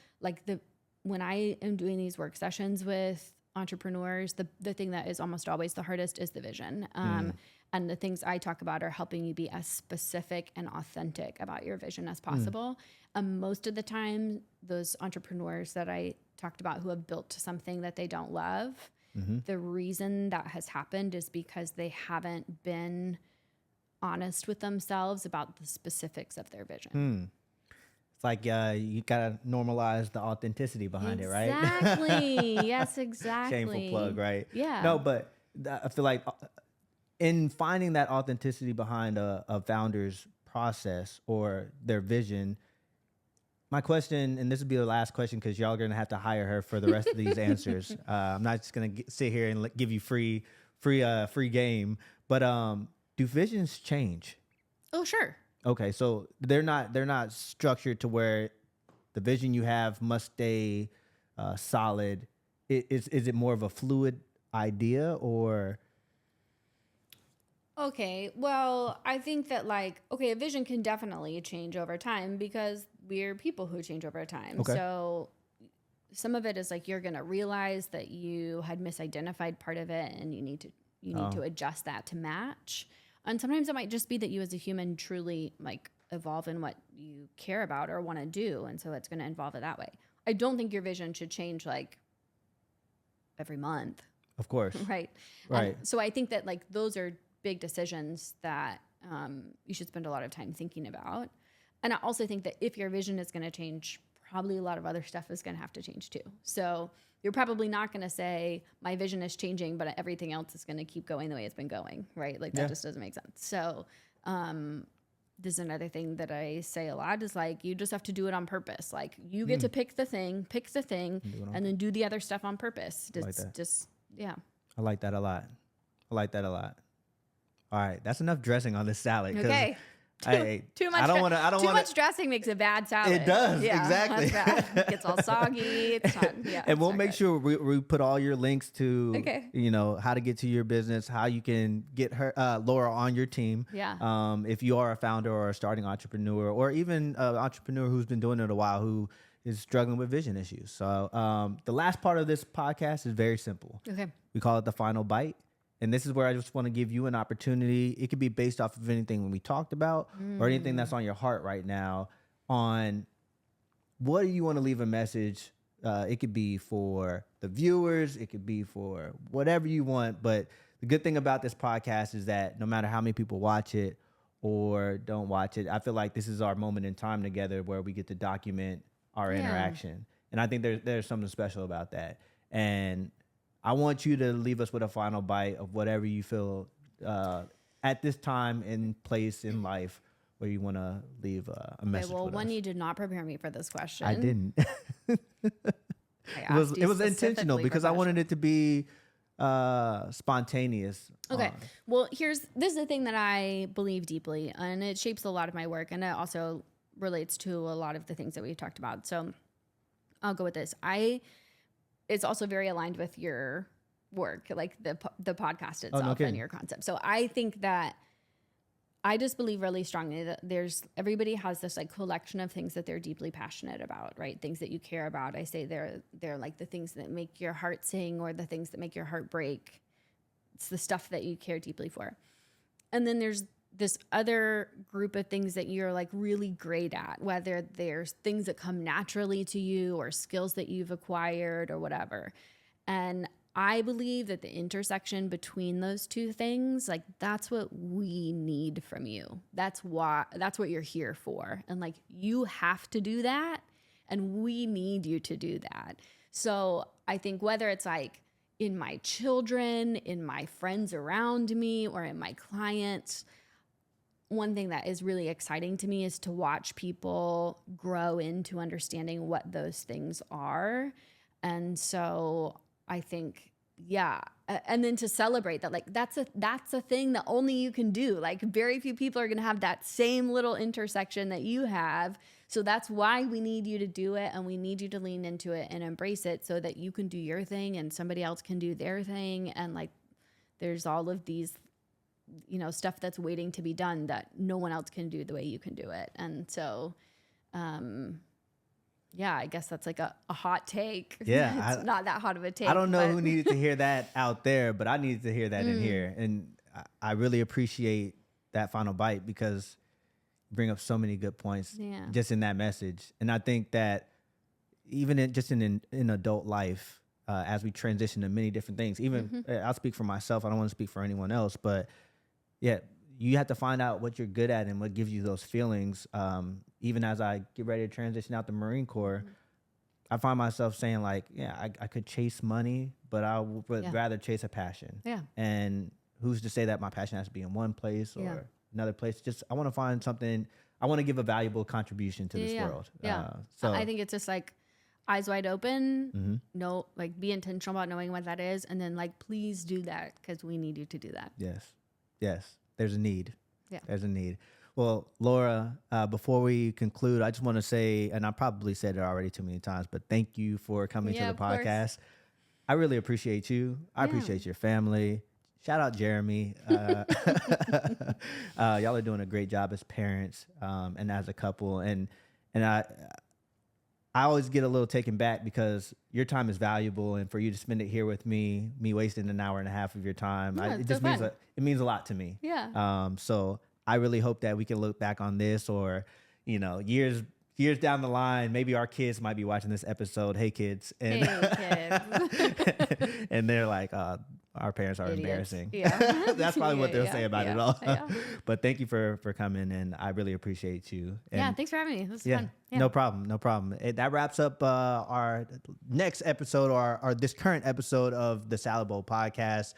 when I am doing these work sessions with entrepreneurs, the thing that is almost always the hardest is the vision. And the things I talk about are helping you be as specific and authentic about your vision as possible. Most of the time, those entrepreneurs that I talked about who have built something that they don't love, the reason that has happened is because they haven't been honest with themselves about the specifics of their vision. It's like you gotta normalize the authenticity behind it, right? Exactly. Yes, exactly. Shameful plug, right? Yeah. No, but I feel like in finding that authenticity behind a founder's process or their vision, my question, and this will be the last question because y'all are going to have to hire her for the rest of these answers. I'm not just going to sit here and give you free game, but do visions change? Oh, sure. Okay, so they're not structured to where the vision you have must stay solid. Is it more of a fluid idea or? Okay, well, I think that a vision can definitely change over time because we're people who change over time. Okay. So some of it is like you're going to realize that you had misidentified part of it and you need to adjust that to match. And sometimes it might just be that you as a human truly evolve in what you care about or want to do, and so it's going to involve it that way. I don't think your vision should change every month. Of course. Right. Right. And so I think that those are big decisions that you should spend a lot of time thinking about. And I also think that if your vision is going to change, probably a lot of other stuff is going to have to change too. So you're probably not going to say my vision is changing, but everything else is going to keep going the way it's been going, right? That just doesn't make sense. So this is another thing that I say a lot is you just have to do it on purpose. You get to pick the thing, and then do the other stuff on purpose. Yeah. I like that a lot. All right, that's enough dressing on this salad. Okay. Too much dressing makes a bad salad. It does, yeah, exactly. That's bad. It gets all soggy. It's not, and we'll make sure we put all your links to, how to get to your business, how you can get Laura on your team. Yeah. If you are a founder or a starting entrepreneur, or even an entrepreneur who's been doing it a while who is struggling with vision issues. So the last part of this podcast is very simple. Okay. We call it the final bite. And this is where I just want to give you an opportunity. It could be based off of anything we talked about or anything that's on your heart right now on what do you want to leave a message. It could be for the viewers. It could be for whatever you want. But the good thing about this podcast is that no matter how many people watch it or don't watch it, I feel like this is our moment in time together where we get to document our interaction. And I think there's something special about that. And I want you to leave us with a final bite of whatever you feel at this time and place in life where you want to leave a message. Okay, well, with one, us. you did not prepare me for this question. I didn't. It was intentional because I wanted it to be spontaneous. Okay. Well, this is the thing that I believe deeply, and it shapes a lot of my work, and it also relates to a lot of the things that we've talked about. So I'll go with this. It's also very aligned with your work, the podcast itself and your concept. So I think that I just believe really strongly that everybody has this collection of things that they're deeply passionate about, right? Things that you care about. I say they're like the things that make your heart sing or the things that make your heart break. It's the stuff that you care deeply for. And then there's this other group of things that you're like really great at, whether there's things that come naturally to you or skills that you've acquired or whatever. And I believe that the intersection between those two things, like that's what we need from you. That's what you're here for. And like you have to do that and we need you to do that. So I think whether it's like in my children, in my friends around me, or in my clients, one thing that is really exciting to me is to watch people grow into understanding what those things are. And so I think, yeah. And then to celebrate that, like, that's a thing that only you can do. Like very few people are going to have that same little intersection that you have. So that's why we need you to do it. And we need you to lean into it and embrace it so that you can do your thing and somebody else can do their thing. And like, there's all of these, you know, stuff that's waiting to be done that no one else can do the way you can do it. And so, yeah, I guess that's like a hot take. Yeah. It's not that hot of a take. I don't know who needed to hear that out there, but I needed to hear that in here. And I really appreciate that final bite because you bring up so many good points just in that message. And I think that even in adult life, as we transition to many different things, even I'll speak for myself. I don't want to speak for anyone else, but yeah, you have to find out what you're good at and what gives you those feelings. Even as I get ready to transition out the Marine Corps, I find myself saying like, yeah, I could chase money, but I would rather chase a passion. Yeah. And who's to say that my passion has to be in one place or another place? Just, I want to find something, I want to give a valuable contribution to this world. Yeah. So I think it's just like eyes wide open, no, like be intentional about knowing what that is. And then like, please do that because we need you to do that. Yes. Yes. There's a need. Yeah. There's a need. Well, Laura, before we conclude, I just want to say, and I probably said it already too many times, but thank you for coming to the podcast. I really appreciate you. I appreciate your family. Shout out Jeremy. Y'all are doing a great job as parents and as a couple. And I always get a little taken back because your time is valuable, and for you to spend it here with me wasting an hour and a half of your time, it just means a lot to me. Yeah. So I really hope that we can look back on this, or years down the line, maybe our kids might be watching this episode. Hey kids, and and they're like, our parents are Idiots. embarrassing. Yeah. That's probably what they'll say about it all. Yeah. But thank you for coming, and I really appreciate you. And thanks for having me. This was fun. Yeah. No problem. That wraps up our next episode, or this current episode of the Salad Bowl podcast.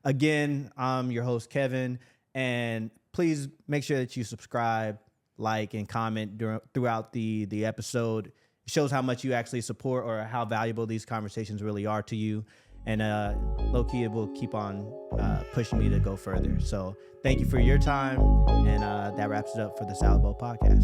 Again, I'm your host, Kevin, and please make sure that you subscribe, like, and comment throughout the episode. It shows how much you actually support or how valuable these conversations really are to you. And low-key, it will keep on pushing me to go further. So thank you for your time. And that wraps it up for the Salad Bowl podcast.